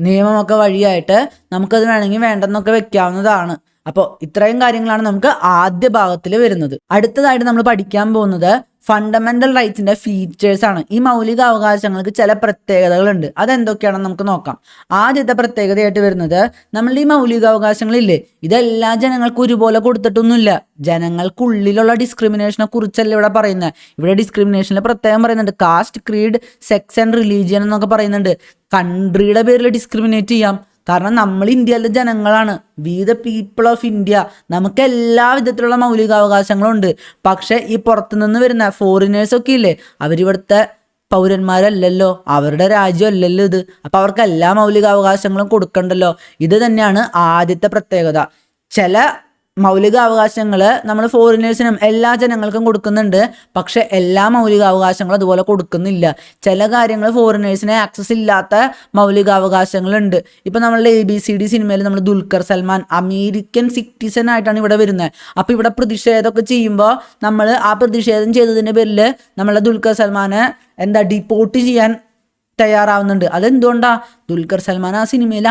നിയമമൊക്കെ വഴിയായിട്ട് നമുക്കത് വേണമെങ്കിൽ വേണ്ടെന്നൊക്കെ വെക്കാവുന്നതാണ്. അപ്പോൾ ഇത്രയും കാര്യങ്ങളാണ് നമുക്ക് ആദ്യ ഭാഗത്തിൽ വരുന്നത്. അടുത്തതായിട്ട് നമ്മൾ പഠിക്കാൻ പോകുന്നത് ഫണ്ടമെന്റൽ റൈറ്റ്സിന്റെ ഫീച്ചേഴ്സ് ആണ്. ഈ മൗലിക അവകാശങ്ങൾക്ക് ചില പ്രത്യേകതകളുണ്ട്. അതെന്തൊക്കെയാണെന്ന് നമുക്ക് നോക്കാം. ആദ്യത്തെ പ്രത്യേകതയായിട്ട് വരുന്നത്, നമ്മളുടെ ഈ മൗലിക അവകാശങ്ങളില്ലേ, ഇതെല്ലാ ജനങ്ങൾക്കും ഒരുപോലെ കൊടുത്തിട്ടൊന്നുമില്ല. ജനങ്ങൾക്കുള്ളിലുള്ള ഡിസ്ക്രിമിനേഷനെ കുറിച്ചല്ല ഇവിടെ പറയുന്നത്. ഇവിടെ ഡിസ്ക്രിമിനേഷനിൽ പ്രത്യേകം പറയുന്നുണ്ട് caste, creed, sex and religion എന്നൊക്കെ പറയുന്നുണ്ട്. കൺട്രിയുടെ പേരിൽ ഡിസ്ക്രിമിനേറ്റ് ചെയ്യാം. കാരണം നമ്മൾ ഇന്ത്യയിലെ ജനങ്ങളാണ്, we the people of India. നമുക്ക് എല്ലാ വിധത്തിലുള്ള മൗലികാവകാശങ്ങളും ഉണ്ട്. പക്ഷെ ഈ പുറത്തുനിന്ന് വരുന്ന ഫോറിനേഴ്സൊക്കെ ഇല്ലേ, അവരിവിടുത്തെ പൗരന്മാരല്ലല്ലോ, അവരുടെ രാജ്യമല്ലല്ലോ ഇത്. അപ്പം അവർക്ക് എല്ലാ മൗലികാവകാശങ്ങളും കൊടുക്കണ്ടല്ലോ. ഇത് തന്നെയാണ് ആദ്യത്തെ പ്രത്യേകത. ചില മൗലികാവകാശങ്ങൾ നമ്മൾ ഫോറിനേഴ്സിനും എല്ലാ ജനങ്ങൾക്കും കൊടുക്കുന്നുണ്ട്, പക്ഷെ എല്ലാ മൗലികാവകാശങ്ങളും അതുപോലെ കൊടുക്കുന്നില്ല. ചില കാര്യങ്ങൾ ഫോറിനേഴ്സിന് ആക്സസ് ഇല്ലാത്ത മൗലികാവകാശങ്ങളുണ്ട്. ഇപ്പം നമ്മളുടെ ABCD സിനിമയിൽ നമ്മൾ ദുൽഖർ സൽമാൻ അമേരിക്കൻ സിറ്റിസൺ ആയിട്ടാണ് ഇവിടെ വരുന്നത്. അപ്പോൾ ഇവിടെ പ്രതിഷേധമൊക്കെ ചെയ്യുമ്പോൾ നമ്മൾ ആ പ്രതിഷേധം ചെയ്തതിൻ്റെ പേരിൽ നമ്മളെ ദുൽഖർ സൽമാനെ ഡിപ്പോർട്ട് ചെയ്യാൻ തയ്യാറാവുന്നുണ്ട്. അതെന്തുകൊണ്ടാ? ദുൽഖർ സൽമാൻ ആ സിനിമയിൽ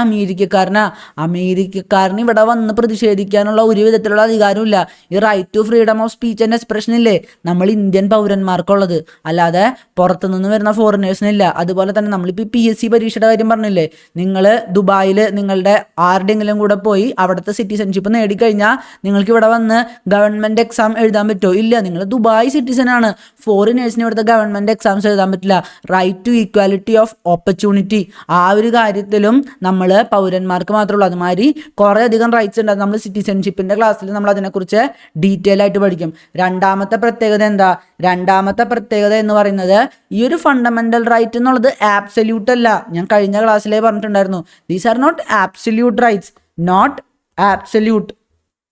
അമേരിക്കക്കാരന് ഇവിടെ വന്ന് പ്രതിഷേധിക്കാനുള്ള ഒരു വിധത്തിലുള്ള അധികാരമില്ല. ഈ right to freedom of speech and expression ഇല്ലേ, നമ്മൾ ഇന്ത്യൻ പൗരന്മാർക്കുള്ളത്, അല്ലാതെ പുറത്തുനിന്ന് വരുന്ന ഫോറിനേഴ്സിനില്ല. അതുപോലെ തന്നെ നമ്മളിപ്പോൾ PSC പരീക്ഷയുടെ കാര്യം പറഞ്ഞില്ലേ, നിങ്ങൾ ദുബായിൽ നിങ്ങളുടെ ആരുടെയെങ്കിലും കൂടെ പോയി അവിടുത്തെ സിറ്റിസൺഷിപ്പ് നേടിക്കഴിഞ്ഞാൽ നിങ്ങൾക്ക് ഇവിടെ വന്ന് ഗവൺമെൻറ് എക്സാം എഴുതാൻ പറ്റുമോ? ഇല്ല. നിങ്ങൾ ദുബായ് സിറ്റിസൺ ആണ്. ഫോറിനേഴ്സിന് ഇവിടുത്തെ ഗവൺമെൻറ് എക്സാംസ് എഴുതാൻ പറ്റില്ല. Right to equality of opportunity, ആ ഒരു കാര്യത്തിലും നമ്മൾ പൗരന്മാർക്ക് മാത്രമേ ഉള്ളൂ. അതുമാതിരി കുറേ അധികം റൈറ്റ്സ് ഉണ്ട്. നമ്മൾ സിറ്റിസൺഷിപ്പിന്റെ ക്ലാസ്സിൽ നമ്മൾ അതിനെക്കുറിച്ച് ഡീറ്റെയിൽ ആയിട്ട് പഠിക്കും. രണ്ടാമത്തെ പ്രത്യേകത എന്താ? രണ്ടാമത്തെ പ്രത്യേകത എന്ന് പറയുന്നത്, ഈ ഒരു ഫണ്ടമെന്റൽ റൈറ്റ് എന്നുള്ളത് ആബ്സല്യൂട്ട് അല്ല. ഞാൻ കഴിഞ്ഞ ക്ലാസ്സിലേ പറഞ്ഞിട്ടുണ്ടായിരുന്നു, these are not absolute rights, not absolute.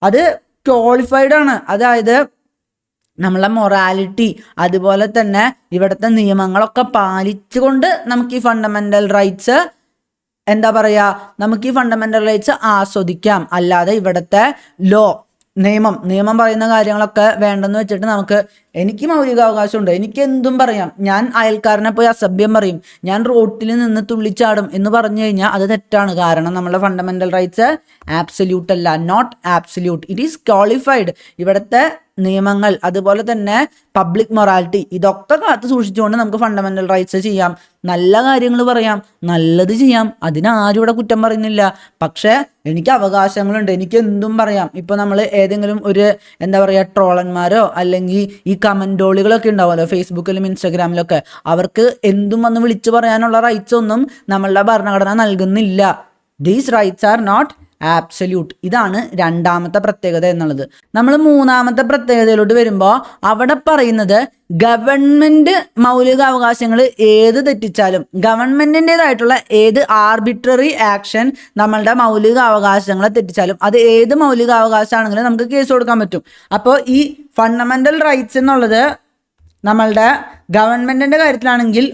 അത് ക്വാളിഫൈഡ് ആണ്. അതായത് നമ്മളെ മൊറാലിറ്റി അതുപോലെ തന്നെ ഇവിടുത്തെ നിയമങ്ങളൊക്കെ പാലിച്ചുകൊണ്ട് നമുക്ക് ഈ ഫണ്ടമെന്റൽ റൈറ്റ്സ് നമുക്ക് ഈ ഫണ്ടമെന്റൽ റൈറ്റ്സ് ആസ്വദിക്കാം. അല്ലാതെ ഇവിടുത്തെ നിയമം പറയുന്ന കാര്യങ്ങളൊക്കെ വേണ്ടെന്ന് വെച്ചിട്ട് എനിക്ക് മൗലികാവകാശമുണ്ട്, എനിക്ക് എന്തും പറയാം, ഞാൻ അയൽക്കാരനെ പോയി അസഭ്യം പറയും, ഞാൻ റോട്ടിൽ നിന്ന് തുള്ളിച്ചാടും എന്ന് പറഞ്ഞു കഴിഞ്ഞാൽ അത് തെറ്റാണ്. കാരണം നമ്മുടെ ഫണ്ടമെന്റൽ റൈറ്റ്സ് ആബ്സല്യൂട്ട് അല്ല, not absolute, it is qualified. ഇവിടുത്തെ നിയമങ്ങൾ അതുപോലെ തന്നെ പബ്ലിക് മൊറാലിറ്റി ഇതൊക്കെ കാത്തു സൂക്ഷിച്ചുകൊണ്ട് നമുക്ക് ഫണ്ടമെന്റൽ റൈറ്റ്സ് ചെയ്യാം. നല്ല കാര്യങ്ങൾ പറയാം, നല്ലത് ചെയ്യാം, അതിനാരും ഇവിടെ കുറ്റം പറയുന്നില്ല. പക്ഷേ എനിക്ക് അവകാശങ്ങളുണ്ട്, എനിക്ക് എന്തും പറയാം. ഇപ്പോൾ നമ്മൾ ഏതെങ്കിലും ഒരു ട്രോളന്മാരോ അല്ലെങ്കിൽ ഈ കമന്റോളികളൊക്കെ ഉണ്ടാവുമല്ലോ ഫേസ്ബുക്കിലും ഇൻസ്റ്റാഗ്രാമിലൊക്കെ, അവർക്ക് എന്തും വന്ന് വിളിച്ചു പറയാനുള്ള റൈറ്റ്സ് ഒന്നും നമ്മളുടെ ഭരണഘടന നൽകുന്നില്ല. These rights are not absolute. ഇതാണ് രണ്ടാമത്തെ പ്രത്യേകത എന്നുള്ളത്. നമ്മൾ മൂന്നാമത്തെ പ്രത്യേകതയിലോട്ട് വരുമ്പോൾ അവിടെ പറയുന്നത്, ഗവൺമെന്റ് മൗലികാവകാശങ്ങൾ ഏത് തെറ്റിച്ചാലും, ഗവൺമെന്റിൻ്റെതായിട്ടുള്ള ഏത് ആർബിട്രറി ആക്ഷൻ നമ്മളുടെ മൗലികാവകാശങ്ങളെ തെറ്റിച്ചാലും, അത് ഏത് മൗലികാവകാശമാണെങ്കിലും നമുക്ക് കേസ് കൊടുക്കാൻ പറ്റും. അപ്പോൾ ഈ ഫണ്ടമെന്റൽ റൈറ്റ്സ് എന്നുള്ളത് നമ്മളുടെ ഗവൺമെന്റിന്റെ കാര്യത്തിലാണെങ്കിൽ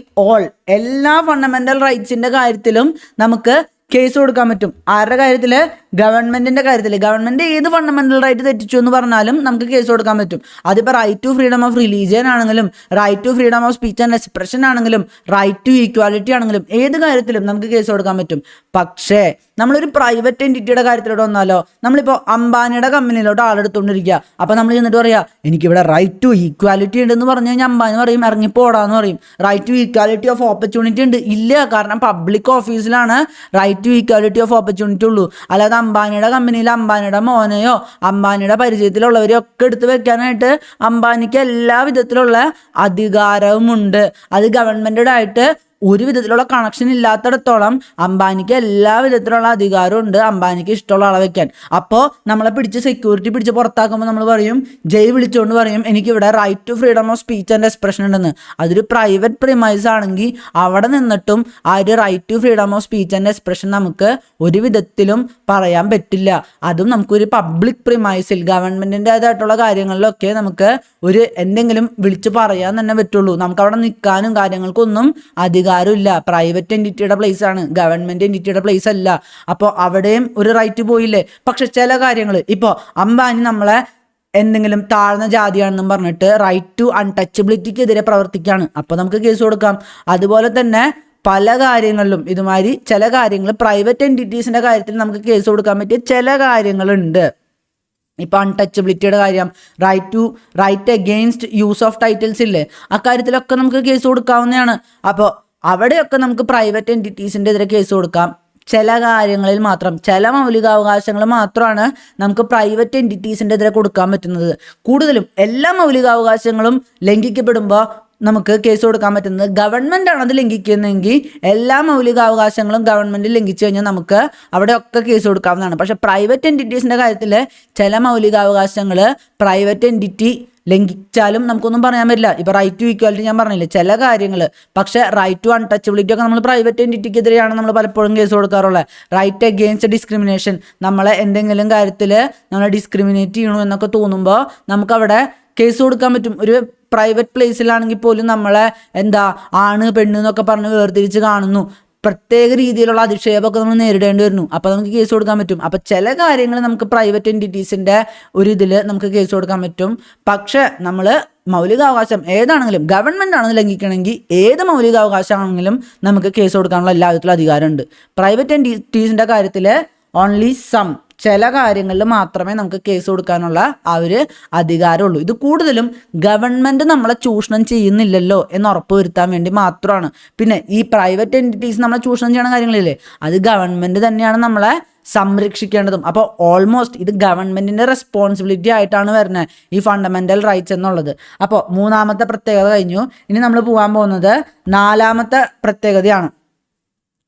എല്ലാ ഫണ്ടമെന്റൽ റൈറ്റ്സിന്റെ കാര്യത്തിലും നമുക്ക് കേസ് കൊടുക്കാൻ പറ്റും. ആരുടെ കാര്യത്തിൽ? ഗവൺമെന്റിന്റെ കാര്യത്തിൽ. ഗവൺമെന്റ് ഏത് ഫണ്ടമെന്റൽ റൈറ്റ് തെറ്റിച്ചു എന്ന് പറഞ്ഞാലും നമുക്ക് കേസ് കൊടുക്കാൻ പറ്റും. അതിപ്പോൾ right to freedom of religion ആണെങ്കിലും, right to freedom of speech and expression ആണെങ്കിലും, റൈറ്റ് ടു ഈക്വാലിറ്റി ആണെങ്കിലും, ഏത് കാര്യത്തിലും നമുക്ക് കേസ് കൊടുക്കാൻ പറ്റും. പക്ഷേ നമ്മളൊരു പ്രൈവറ്റ് എൻറ്റിറ്റിയുടെ കാര്യത്തിലോട്ട് വന്നാലോ, നമ്മളിപ്പോൾ അംബാനിയുടെ കമ്പനിയിലോട്ട് ആളെടുത്തുകൊണ്ടിരിക്കുക. അപ്പോൾ നമ്മൾ ചെന്നിട്ട് പറയാം, എനിക്കിവിടെ റൈറ്റ് ടു ഈക്വാലിറ്റി ഉണ്ടെന്ന് പറഞ്ഞു കഴിഞ്ഞാൽ അംബാനി പറയും ഇറങ്ങിപ്പോടാന്ന് പറയും. Right to equality of opportunity ഉണ്ട്? ഇല്ല. കാരണം പബ്ലിക് ഓഫീസിലാണ് right to equality of opportunity ഉള്ളൂ. അല്ലാതെ അംബാനിയുടെ കമ്പനിയിൽ അംബാനിയുടെ മോനെയോ അംബാനിയുടെ പരിചയത്തിലുള്ളവരെയോ ഒക്കെ എടുത്ത് വെക്കാനായിട്ട് അംബാനിക്ക് എല്ലാ വിധത്തിലുള്ള അധികാരവുമുണ്ട്. അത് ഗവൺമെന്റായിട്ട് ഒരു വിധത്തിലുള്ള കണക്ഷൻ ഇല്ലാത്തിടത്തോളം അംബാനിക്ക് എല്ലാ വിധത്തിലുള്ള അധികാരവും ഉണ്ട് അംബാനിക്ക് ഇഷ്ടമുള്ള ആളെ വെക്കാൻ. അപ്പോൾ നമ്മളെ സെക്യൂരിറ്റി പിടിച്ച് പുറത്താക്കുമ്പോൾ നമ്മൾ പറയും, ജയ് വിളിച്ചുകൊണ്ട് പറയും എനിക്കിവിടെ right to freedom of speech and expression ഉണ്ടെന്ന്. അതൊരു പ്രൈവറ്റ് പ്രിമൈസ് ആണെങ്കിൽ അവിടെ നിന്നിട്ടും ആ ഒരു right to freedom of speech and expression നമുക്ക് ഒരു വിധത്തിലും പറയാൻ പറ്റില്ല. അതും നമുക്കൊരു പബ്ലിക് പ്രിമൈസിൽ ഗവൺമെൻറ്റിൻ്റെതായിട്ടുള്ള കാര്യങ്ങളിലൊക്കെ നമുക്ക് ഒരു എന്തെങ്കിലും വിളിച്ച് പറയാൻ തന്നെ പറ്റുള്ളൂ. നമുക്ക് അവിടെ നിൽക്കാനും കാര്യങ്ങൾക്കൊന്നും അധികാരമില്ല. പ്രൈവറ്റ് എൻറ്റിറ്റിയുടെ പ്ലേസ് ആണ്, ഗവൺമെൻറ് എൻറ്റിറ്റിയുടെ പ്ലേസ് അല്ല. അപ്പോൾ അവിടെയും ഒരു റൈറ്റ് പോയില്ലേ. പക്ഷെ ചില കാര്യങ്ങൾ ഇപ്പോൾ അംബാനി നമ്മളെ എന്തെങ്കിലും താഴ്ന്ന ജാതിയാണെന്നും പറഞ്ഞിട്ട് റൈറ്റ് ടു അൺടച്ചബിലിറ്റിക്കെതിരെ പ്രവർത്തിക്കുകയാണ്, അപ്പോൾ നമുക്ക് കേസ് കൊടുക്കാം. അതുപോലെ തന്നെ പല കാര്യങ്ങളിലും ഇതുമാതിരി ചില കാര്യങ്ങൾ പ്രൈവറ്റ് എൻറ്റിറ്റീസിൻ്റെ കാര്യത്തിൽ നമുക്ക് കേസ് കൊടുക്കാൻ പറ്റിയ ചില കാര്യങ്ങളുണ്ട്. ഇപ്പോൾ അൺടച്ചബിലിറ്റിയുടെ കാര്യം, right against use of titles ഇല്ലേ, അക്കാര്യത്തിലൊക്കെ നമുക്ക് കേസ് കൊടുക്കാവുന്നതാണ്. അപ്പോൾ അവിടെയൊക്കെ നമുക്ക് പ്രൈവറ്റ് എൻറ്റിറ്റീസിൻ്റെ എതിരെ കേസ് കൊടുക്കാം. ചില കാര്യങ്ങളിൽ മാത്രം, ചില മൗലികാവകാശങ്ങൾ മാത്രമാണ് നമുക്ക് പ്രൈവറ്റ് എൻറ്റിറ്റീസിൻ്റെ എതിരെ കൊടുക്കാൻ പറ്റുന്നത്. കൂടുതലും എല്ലാ മൗലികാവകാശങ്ങളും ലംഘിക്കപ്പെടുമ്പോൾ നമുക്ക് കേസ് കൊടുക്കാൻ പറ്റുന്നത് ഗവൺമെൻറ് ആണ് അത് ലംഘിക്കുന്നതെങ്കിൽ എല്ലാ മൗലികാവകാശങ്ങളും ഗവൺമെൻറ് ലംഘിച്ചു കഴിഞ്ഞാൽ നമുക്ക് അവിടെയൊക്കെ കേസ് കൊടുക്കാവുന്നതാണ്. പക്ഷേ പ്രൈവറ്റ് എൻറ്റിറ്റീസിൻ്റെ കാര്യത്തിൽ ചില മൗലികാവകാശങ്ങൾ പ്രൈവറ്റ് എൻറ്റിറ്റി ലംഘിച്ചാലും നമുക്കൊന്നും പറയാൻ പറ്റില്ല. ഇപ്പോൾ റൈറ്റ് ടു ഈക്വാലിറ്റി ഞാൻ പറഞ്ഞില്ലേ, ചില കാര്യങ്ങൾ. പക്ഷേ റൈറ്റ് ടു അൺടച്ചബിലിറ്റി ഒക്കെ നമ്മൾ പ്രൈവറ്റ് എൻറ്റിറ്റിക്കെതിരെയാണ് നമ്മൾ പലപ്പോഴും കേസ് കൊടുക്കാറുള്ളത്. റൈറ്റ് അഗെയിൻസ്റ്റ് ഡിസ്ക്രിമിനേഷൻ, നമ്മളെ എന്തെങ്കിലും കാര്യത്തിൽ നമ്മളെ ഡിസ്ക്രിമിനേറ്റ് ചെയ്യണു എന്നൊക്കെ തോന്നുമ്പോൾ നമുക്കവിടെ കേസ് കൊടുക്കാൻ പറ്റും. ഒരു പ്രൈവറ്റ് പ്ലേസിലാണെങ്കിൽ പോലും നമ്മളെ ആണ് പെണ്ണ് എന്നൊക്കെ പറഞ്ഞ് വേർതിരിച്ച് കാണുന്നു, പ്രത്യേക രീതിയിലുള്ള അധിക്ഷേപമൊക്കെ നമ്മൾ നേരിടേണ്ടി വരുന്നു. അപ്പോൾ നമുക്ക് കേസ് കൊടുക്കാൻ പറ്റും. അപ്പോൾ ചില കാര്യങ്ങൾ നമുക്ക് പ്രൈവറ്റ് എൻറ്റിറ്റീസിൻ്റെ ഒരു ഇതിൽ നമുക്ക് കേസ് കൊടുക്കാൻ പറ്റും. പക്ഷേ നമ്മൾ മൗലികാവകാശം ഏതാണെങ്കിലും ഗവൺമെൻറ് ആണെന്ന് ലംഘിക്കണമെങ്കിൽ ഏത് മൗലികാവകാശമാണെങ്കിലും നമുക്ക് കേസ് കൊടുക്കാനുള്ള എല്ലാ വിധത്തിലും അധികാരമുണ്ട്. പ്രൈവറ്റ് എൻറ്റിറ്റീസിൻ്റെ കാര്യത്തിൽ ഓൺലി ചില കാര്യങ്ങളിൽ മാത്രമേ നമുക്ക് കേസ് കൊടുക്കാനുള്ള ആ ഒരു അധികാരമുള്ളൂ. ഇത് കൂടുതലും ഗവൺമെൻറ് നമ്മളെ ചൂഷണം ചെയ്യുന്നില്ലല്ലോ എന്ന് ഉറപ്പ് വരുത്താൻ വേണ്ടി മാത്രമാണ്. പിന്നെ ഈ പ്രൈവറ്റ് എൻറ്റിറ്റീസ് നമ്മളെ ചൂഷണം ചെയ്യുന്ന കാര്യങ്ങളില്ലേ, അത് ഗവൺമെൻറ് തന്നെയാണ് നമ്മളെ സംരക്ഷിക്കേണ്ടതും. അപ്പോൾ ഓൾമോസ്റ്റ് ഇത് ഗവൺമെൻറ്റിൻ്റെ റെസ്പോൺസിബിലിറ്റി ആയിട്ടാണ് വരുന്നത് ഈ ഫണ്ടമെൻ്റൽ റൈറ്റ്സ് എന്നുള്ളത്. അപ്പോൾ മൂന്നാമത്തെ പ്രത്യേകത കഴിഞ്ഞു. ഇനി നമ്മൾ പോകാൻ പോകുന്നത് നാലാമത്തെ പ്രത്യേകതയാണ്.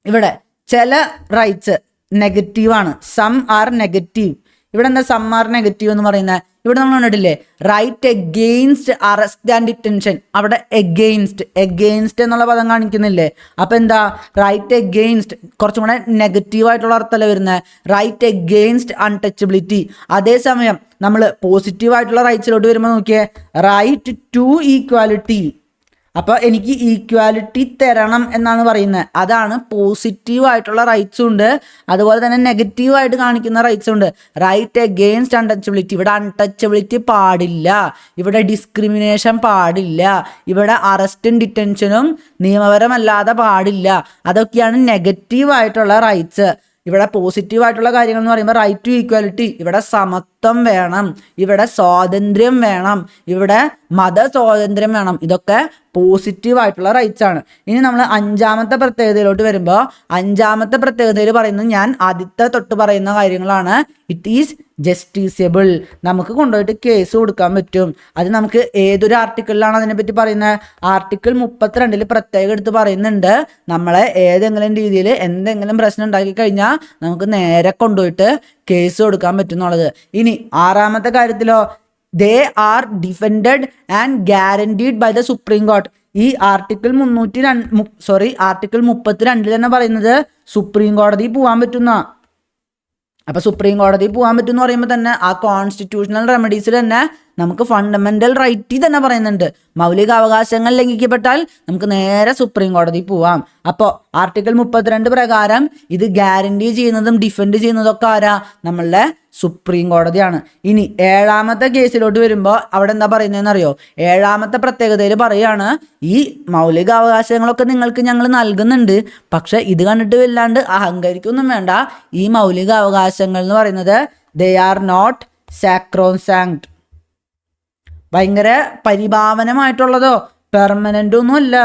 ഇവിടെ ചില റൈറ്റ്സ് നെഗറ്റീവാണ്, സം ആർ നെഗറ്റീവ്. ഇവിടെ എന്താ സം ആർ നെഗറ്റീവ് എന്ന് പറയുന്നത്? ഇവിടെ നമ്മൾ കണ്ടിട്ടില്ലേ right against arrest and detention, അവിടെ എഗെയിൻസ്റ്റ് എന്നുള്ള പദം കാണിക്കുന്നില്ലേ. അപ്പോൾ എന്താ റൈറ്റ് എഗെയിൻസ്റ്റ് കുറച്ചും കൂടെ നെഗറ്റീവായിട്ടുള്ള അർത്ഥമല്ലേ വരുന്നത്, റൈറ്റ് എഗെയിൻസ്റ്റ് അൺടച്ചബിലിറ്റി. അതേസമയം നമ്മൾ പോസിറ്റീവായിട്ടുള്ള റൈറ്റ്സിലോട്ട് വരുമ്പോൾ നോക്കിയേ, റൈറ്റ് ടു ഈക്വാലിറ്റി. അപ്പോൾ എനിക്ക് ഈക്വാലിറ്റി തരണം എന്നാണ് പറയുന്നത്. അതാണ് പോസിറ്റീവായിട്ടുള്ള റൈറ്റ്സും ഉണ്ട്, അതുപോലെ തന്നെ നെഗറ്റീവായിട്ട് കാണിക്കുന്ന റൈറ്റ്സും ഉണ്ട്. റൈറ്റ് അഗെയിൻസ്റ്റ് അൺടച്ചബിലിറ്റി, ഇവിടെ അൺടച്ചബിലിറ്റി പാടില്ല, ഇവിടെ ഡിസ്ക്രിമിനേഷൻ പാടില്ല, ഇവിടെ അറസ്റ്റും ഡിറ്റൻഷനും നിയമപരമല്ലാതെ പാടില്ല. അതൊക്കെയാണ് നെഗറ്റീവായിട്ടുള്ള റൈറ്റ്സ്. ഇവിടെ പോസിറ്റീവായിട്ടുള്ള കാര്യങ്ങൾ എന്ന് പറയുമ്പോൾ റൈറ്റ് ടു ഈക്വാലിറ്റി, ഇവിടെ സമത്വം വേണം, ഇവിടെ സ്വാതന്ത്ര്യം വേണം, ഇവിടെ മത സ്വാതന്ത്ര്യം വേണം. ഇതൊക്കെ പോസിറ്റീവായിട്ടുള്ള റൈറ്റ്സ് ആണ്. ഇനി നമ്മൾ അഞ്ചാമത്തെ പ്രത്യേകതയിലോട്ട് വരുമ്പോൾ അഞ്ചാമത്തെ പ്രത്യേകതയിൽ പറയുന്നത് ഞാൻ ആദ്യത്തെ തൊട്ട് പറയുന്ന കാര്യങ്ങളാണ്. ഇറ്റ് ഈസ് ജസ്റ്റിസിയബിൾ, നമുക്ക് കൊണ്ടുപോയിട്ട് കേസ് കൊടുക്കാൻ പറ്റും. അത് നമുക്ക് ഏതൊരു ആർട്ടിക്കിളിലാണ് അതിനെപ്പറ്റി പറയുന്നത്? ആർട്ടിക്കിൾ 32 പ്രത്യേകം എടുത്ത് പറയുന്നുണ്ട്, നമ്മളെ ഏതെങ്കിലും രീതിയിൽ എന്തെങ്കിലും പ്രശ്നം ഉണ്ടാക്കി കഴിഞ്ഞാൽ നമുക്ക് നേരെ കൊണ്ടുപോയിട്ട് കേസ് കൊടുക്കാൻ പറ്റും എന്നുള്ളത്. ഇനി ആറാമത്തെ കാര്യത്തിലോ, they are defended and guaranteed by the Supreme Court. ഈ ആർട്ടിക്കിൾ 32 തന്നെ പറയുന്നത് സുപ്രീം കോടതി പോകാൻ പറ്റുന്ന. അപ്പോൾ സുപ്രീം കോടതി പോകാൻ പറ്റും എന്ന് പറയുമ്പോൾ തന്നെ ആ കോൺസ്റ്റിറ്റ്യൂഷണൽ റെമഡീസിൽ തന്നെ നമുക്ക് ഫണ്ടമെൻ്റൽ റൈറ്റ് തന്നെ പറയുന്നുണ്ട്. മൗലികാവകാശങ്ങൾ ലംഘിക്കപ്പെട്ടാൽ നമുക്ക് നേരെ സുപ്രീം കോടതി പോവാം. അപ്പോൾ ആർട്ടിക്കിൾ 32 പ്രകാരം ഇത് ഗ്യാരണ്ടി ചെയ്യുന്നതും ഡിഫെൻഡ് ചെയ്യുന്നതൊക്കെ ആരാ? നമ്മളുടെ സുപ്രീം കോടതിയാണ്. ഇനി ഏഴാമത്തെ കേസിലോട്ട് വരുമ്പോൾ അവിടെ എന്താ പറയുന്നതെന്ന് അറിയോ? ഏഴാമത്തെ പ്രത്യേകതയിൽ പറയുകയാണ്, ഈ മൗലികാവകാശങ്ങളൊക്കെ നിങ്ങൾക്ക് ഞങ്ങൾ നൽകുന്നുണ്ട്, പക്ഷെ ഇത് കണ്ടിട്ട് വല്ലാണ്ട് അഹങ്കരിക്കൊന്നും വേണ്ട. ഈ മൗലികാവകാശങ്ങൾ എന്ന് പറയുന്നത് ദേ ആർ നോട്ട് സാക്രോസാങ്ക്ട്, ഭയങ്കര പരിഭാവനമായിട്ടുള്ളതോ പെർമനൻ്റ് ഒന്നും അല്ല.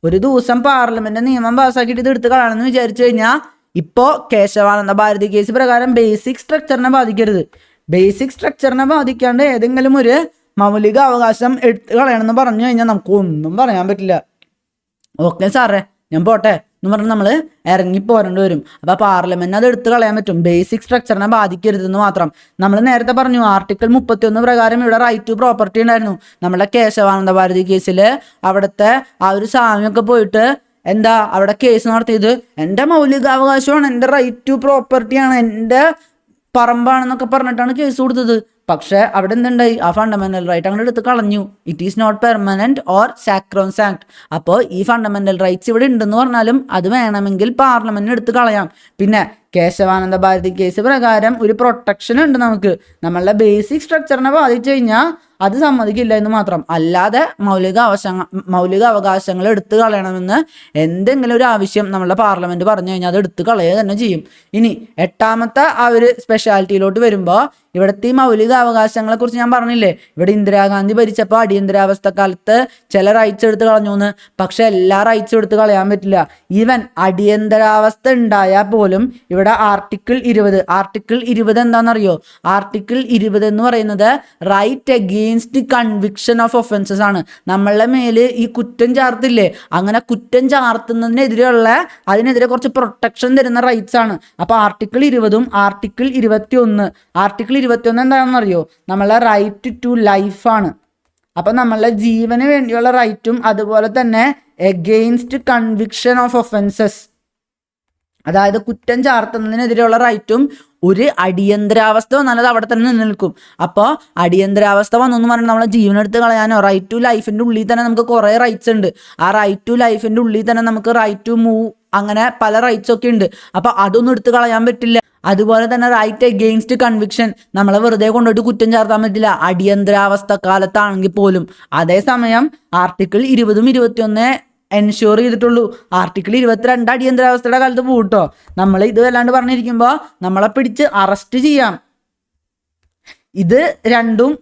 ഒരു ദിവസം പാർലമെന്റ് നിയമം പാസ്സാക്കിയിട്ട് ഇത് എടുത്ത് കളയണമെന്ന് വിചാരിച്ചു കഴിഞ്ഞാൽ ഇപ്പോൾ കേശവാനന്ദ ഭാരതി കേസ് പ്രകാരം ബേസിക് സ്ട്രക്ചറിനെ ബാധിക്കരുത്. ബേസിക് സ്ട്രക്ചറിനെ ബാധിക്കാണ്ട് ഏതെങ്കിലും ഒരു മൗലിക അവകാശം എടുത്ത് കളയണമെന്ന് പറഞ്ഞു കഴിഞ്ഞാൽ നമുക്ക് ഒന്നും പറയാൻ പറ്റില്ല. ഓക്കെ സാറേ, ഞാൻ പോട്ടെ എന്ന് പറഞ്ഞാൽ നമ്മൾ ഇറങ്ങി പോരേണ്ടി വരും. അപ്പോൾ പാർലമെന്റ് അത് എടുത്തു കളയാൻ പറ്റും. ബേസിക് സ്ട്രക്ചറിനെ ബാധിക്കരുതെന്ന് മാത്രം. നമ്മൾ നേരത്തെ പറഞ്ഞു ആർട്ടിക്കിൾ 31 പ്രകാരം ഇവിടെ റൈറ്റ് ടു പ്രോപ്പർട്ടി ഉണ്ടായിരുന്നു. നമ്മുടെ കേശവാനന്ദ ഭാരതി കേസിൽ അവിടുത്തെ ആ ഒരു സ്വാമിയൊക്കെ പോയിട്ട് എന്താ അവിടെ കേസ് നടത്തിയത്, എൻ്റെ മൗലികാവകാശമാണ്, എൻ്റെ റൈറ്റ് ടു പ്രോപ്പർട്ടിയാണ്, എൻ്റെ പറമ്പാണെന്നൊക്കെ പറഞ്ഞിട്ടാണ് കേസ് കൊടുത്തത്. പക്ഷെ അവിടെ എന്തുണ്ടായി, ആ ഫണ്ടമെന്റൽ റൈറ്റ് അങ്ങനെ എടുത്ത് കളഞ്ഞു. It is not permanent or sacrosanct. അപ്പോൾ ഈ ഫണ്ടമെന്റൽ റൈറ്റ്സ് ഇവിടെ ഉണ്ടെന്ന് പറഞ്ഞാലും അത് വേണമെങ്കിൽ പാർലമെന്റിന് എടുത്ത് കളയാം. പിന്നെ കേശവാനന്ദ ഭാരതി കേസ് പ്രകാരം ഒരു പ്രൊട്ടക്ഷൻ ഉണ്ട് നമുക്ക്. നമ്മളുടെ ബേസിക് സ്ട്രക്ചറിനെ ബാധിച്ചു കഴിഞ്ഞാൽ അത് സമ്മതിക്കില്ല എന്ന് മാത്രം. അല്ലാതെ മൗലിക അവകാശങ്ങൾ എടുത്തു കളയണമെന്ന് എന്തെങ്കിലും ഒരു ആവശ്യം നമ്മളുടെ പാർലമെന്റ് പറഞ്ഞു കഴിഞ്ഞാൽ അത് എടുത്തു കളയുക തന്നെ ചെയ്യും. ഇനി 8ാമത്തെ ആ ഒരു സ്പെഷ്യാലിറ്റിയിലോട്ട് വരുമ്പോൾ ഇവിടുത്തെ ഈ മൗലിക അവകാശങ്ങളെ കുറിച്ച് ഞാൻ പറഞ്ഞില്ലേ, ഇവിടെ ഇന്ദിരാഗാന്ധി ഭരിച്ചപ്പോൾ അടിയന്തരാവസ്ഥ കാലത്ത് ചില റൈറ്റ്സ് എടുത്ത് കളഞ്ഞു എന്ന്. പക്ഷെ എല്ലാ റൈറ്റ്സും എടുത്ത് കളയാൻ പറ്റില്ല. ഈവൻ അടിയന്തരാവസ്ഥ ഉണ്ടായാൽ പോലും ഇവിടെ ആർട്ടിക്കിൾ 20 എന്താണെന്നറിയോ? ആർട്ടിക്കിൾ 20 എന്ന് പറയുന്നത് right against conviction of offences ആണ്. നമ്മളുടെ മേല് ഈ കുറ്റം ചാർത്തില്ലേ, അങ്ങനെ കുറ്റം ചാർത്തുന്നതിനെതിരെയുള്ള അതിനെതിരെ കുറച്ച് പ്രൊട്ടക്ഷൻ തരുന്ന റൈറ്റ്സ് ആണ്. അപ്പൊ ആർട്ടിക്കിൾ 20ഉം ആർട്ടിക്കിൾ 21 എന്താണെന്നറിയോ? നമ്മളെ റൈറ്റ് ടു ലൈഫാണ്. അപ്പം നമ്മളുടെ ജീവന് വേണ്ടിയുള്ള റൈറ്റും അതുപോലെ തന്നെ എഗെയിൻസ്റ്റ് കൺവിക്ഷൻ ഓഫ് ഒഫൻസസ്, അതായത് കുറ്റം ചാർത്തുന്നതിനെതിരെയുള്ള റൈറ്റും ഒരു അടിയന്തരാവസ്ഥ വന്നാൽ അത് അവിടെ തന്നെ നിലനിൽക്കും. അപ്പോൾ അടിയന്തരാവസ്ഥ വന്നെന്ന് പറഞ്ഞാൽ നമ്മളെ ജീവനെടുത്ത് കളയാനോ, റൈറ്റ് ടു ലൈഫിൻ്റെ ഉള്ളിൽ തന്നെ നമുക്ക് കുറേ റൈറ്റ്സ് ഉണ്ട്. ആ റൈറ്റ് ടു ലൈഫിൻ്റെ ഉള്ളിൽ തന്നെ നമുക്ക് റൈറ്റ് ടു മൂവ്, അങ്ങനെ പല റൈറ്റ്സ് ഒക്കെ ഉണ്ട്. അപ്പോൾ അതൊന്നും എടുത്ത് കളയാൻ പറ്റില്ല. അതുപോലെ തന്നെ റൈറ്റ് അഗെയിൻസ്റ്റ് കൺവിക്ഷൻ, നമ്മളെ വെറുതെ കൊണ്ടുപോയിട്ട് കുറ്റം ചാർത്താൻ പറ്റില്ല അടിയന്തരാവസ്ഥ കാലത്താണെങ്കിൽ പോലും. അതേസമയം ആർട്ടിക്കിൾ 20ഉം 21 എൻഷുർ ചെയ്തിട്ടുള്ളൂ. ആർട്ടിക്കിൾ 22 അടിയന്തരാവസ്ഥയുടെ കാലത്ത് പോട്ടോ. നമ്മൾ ഇത് വല്ലാണ്ട് പറഞ്ഞിരിക്കുമ്പോൾ നമ്മളെ പിടിച്ച് അറസ്റ്റ് ചെയ്യാം. ഇത് രണ്ടും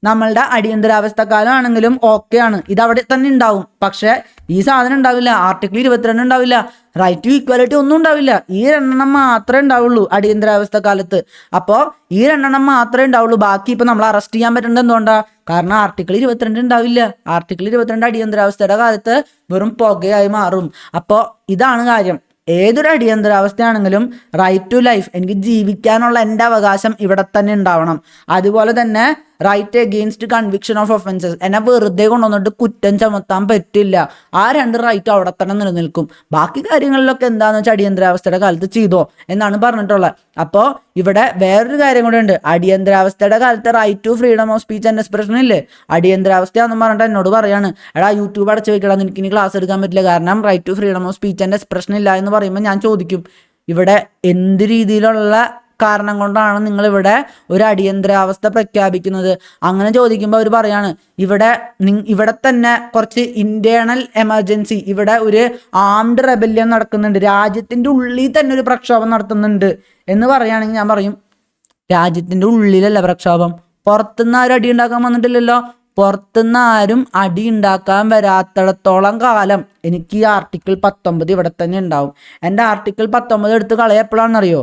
നമ്മളുടെ അടിയന്തരാവസ്ഥ കാലമാണെങ്കിലും ഓക്കെ ആണ്, ഇത് അവിടെ തന്നെ ഉണ്ടാവും. പക്ഷെ ഈ സാധനം ഉണ്ടാവില്ല, ആർട്ടിക്കിൾ 22 ഉണ്ടാവില്ല, റൈറ്റ് ടു ഈക്വാലിറ്റി ഒന്നും ഉണ്ടാവില്ല. ഈ 2 മാത്രമേ ഉണ്ടാവുള്ളൂ അടിയന്തരാവസ്ഥ കാലത്ത്. അപ്പോൾ ഈ 2 മാത്രമേ ഉണ്ടാവുള്ളൂ. ബാക്കി ഇപ്പം നമ്മൾ അറസ്റ്റ് ചെയ്യാൻ പറ്റുന്നത് എന്തുകൊണ്ടാ? കാരണം ആർട്ടിക്കിൾ 22 ഉണ്ടാവില്ല. ആർട്ടിക്കിൾ 22 അടിയന്തരാവസ്ഥയുടെ കാലത്ത് വെറും പുകയായി മാറും. അപ്പോൾ ഇതാണ് കാര്യം. ഏതൊരു അടിയന്തരാവസ്ഥയാണെങ്കിലും റൈറ്റ് ടു ലൈഫ്, എനിക്ക് ജീവിക്കാനുള്ള എൻ്റെ അവകാശം ഇവിടെ തന്നെ ഉണ്ടാവണം. അതുപോലെ തന്നെ right against conviction of offences, എന്നെ വെറുതെ കൊണ്ടുവന്നിട്ട് കുറ്റം ചുമത്താൻ പറ്റില്ല. ആ 2 റൈറ്റ് അവിടെ തന്നെ നിലനിൽക്കും. ബാക്കി കാര്യങ്ങളിലൊക്കെ എന്താണെന്ന് വെച്ചാൽ അടിയന്തരാവസ്ഥയുടെ കാലത്ത് ചെയ്തോ എന്നാണ് പറഞ്ഞിട്ടുള്ളത്. അപ്പോൾ ഇവിടെ വേറൊരു കാര്യം കൂടെ ഉണ്ട്. അടിയന്തരാവസ്ഥയുടെ കാലത്ത് right to freedom of speech and expression ഇല്ലേ, അടിയന്തരാവസ്ഥയാണെന്ന് പറഞ്ഞിട്ട് എന്നോട് പറയാണ്, എടാ യൂട്യൂബ് അടച്ചു വെക്കണം, എനിക്ക് ഇനി ക്ലാസ് എടുക്കാൻ പറ്റില്ല കാരണം right to freedom of speech and expression ഇല്ല എന്ന് പറയുമ്പോൾ ഞാൻ ചോദിക്കും, ഇവിടെ എന്ത് രീതിയിലുള്ള കാരണം കൊണ്ടാണ് നിങ്ങളിവിടെ ഒരു അടിയന്തരാവസ്ഥ പ്രഖ്യാപിക്കുന്നത്? അങ്ങനെ ചോദിക്കുമ്പോൾ അവർ പറയാണ്, ഇവിടെ തന്നെ കുറച്ച് ഇന്റേണൽ എമർജൻസി, ഇവിടെ ഒരു ആംഡ് റെബല്യൻ നടക്കുന്നുണ്ട്, രാജ്യത്തിൻ്റെ ഉള്ളിൽ തന്നെ ഒരു പ്രക്ഷോഭം നടത്തുന്നുണ്ട് എന്ന് പറയുകയാണെങ്കിൽ ഞാൻ പറയും, രാജ്യത്തിൻ്റെ ഉള്ളിലല്ല പ്രക്ഷോഭം, പുറത്തുനിന്ന് ആരും അടി ഉണ്ടാക്കാൻ വന്നിട്ടില്ലല്ലോ. പുറത്തുനിന്ന് ആരും അടി ഉണ്ടാക്കാൻ വരാത്തിടത്തോളം കാലം എനിക്ക് ഈ ആർട്ടിക്കിൾ 19 ഇവിടെ തന്നെ ഉണ്ടാവും. എൻ്റെ ആർട്ടിക്കിൾ 19 എടുത്ത് കളയപ്പോഴാണെന്നറിയോ?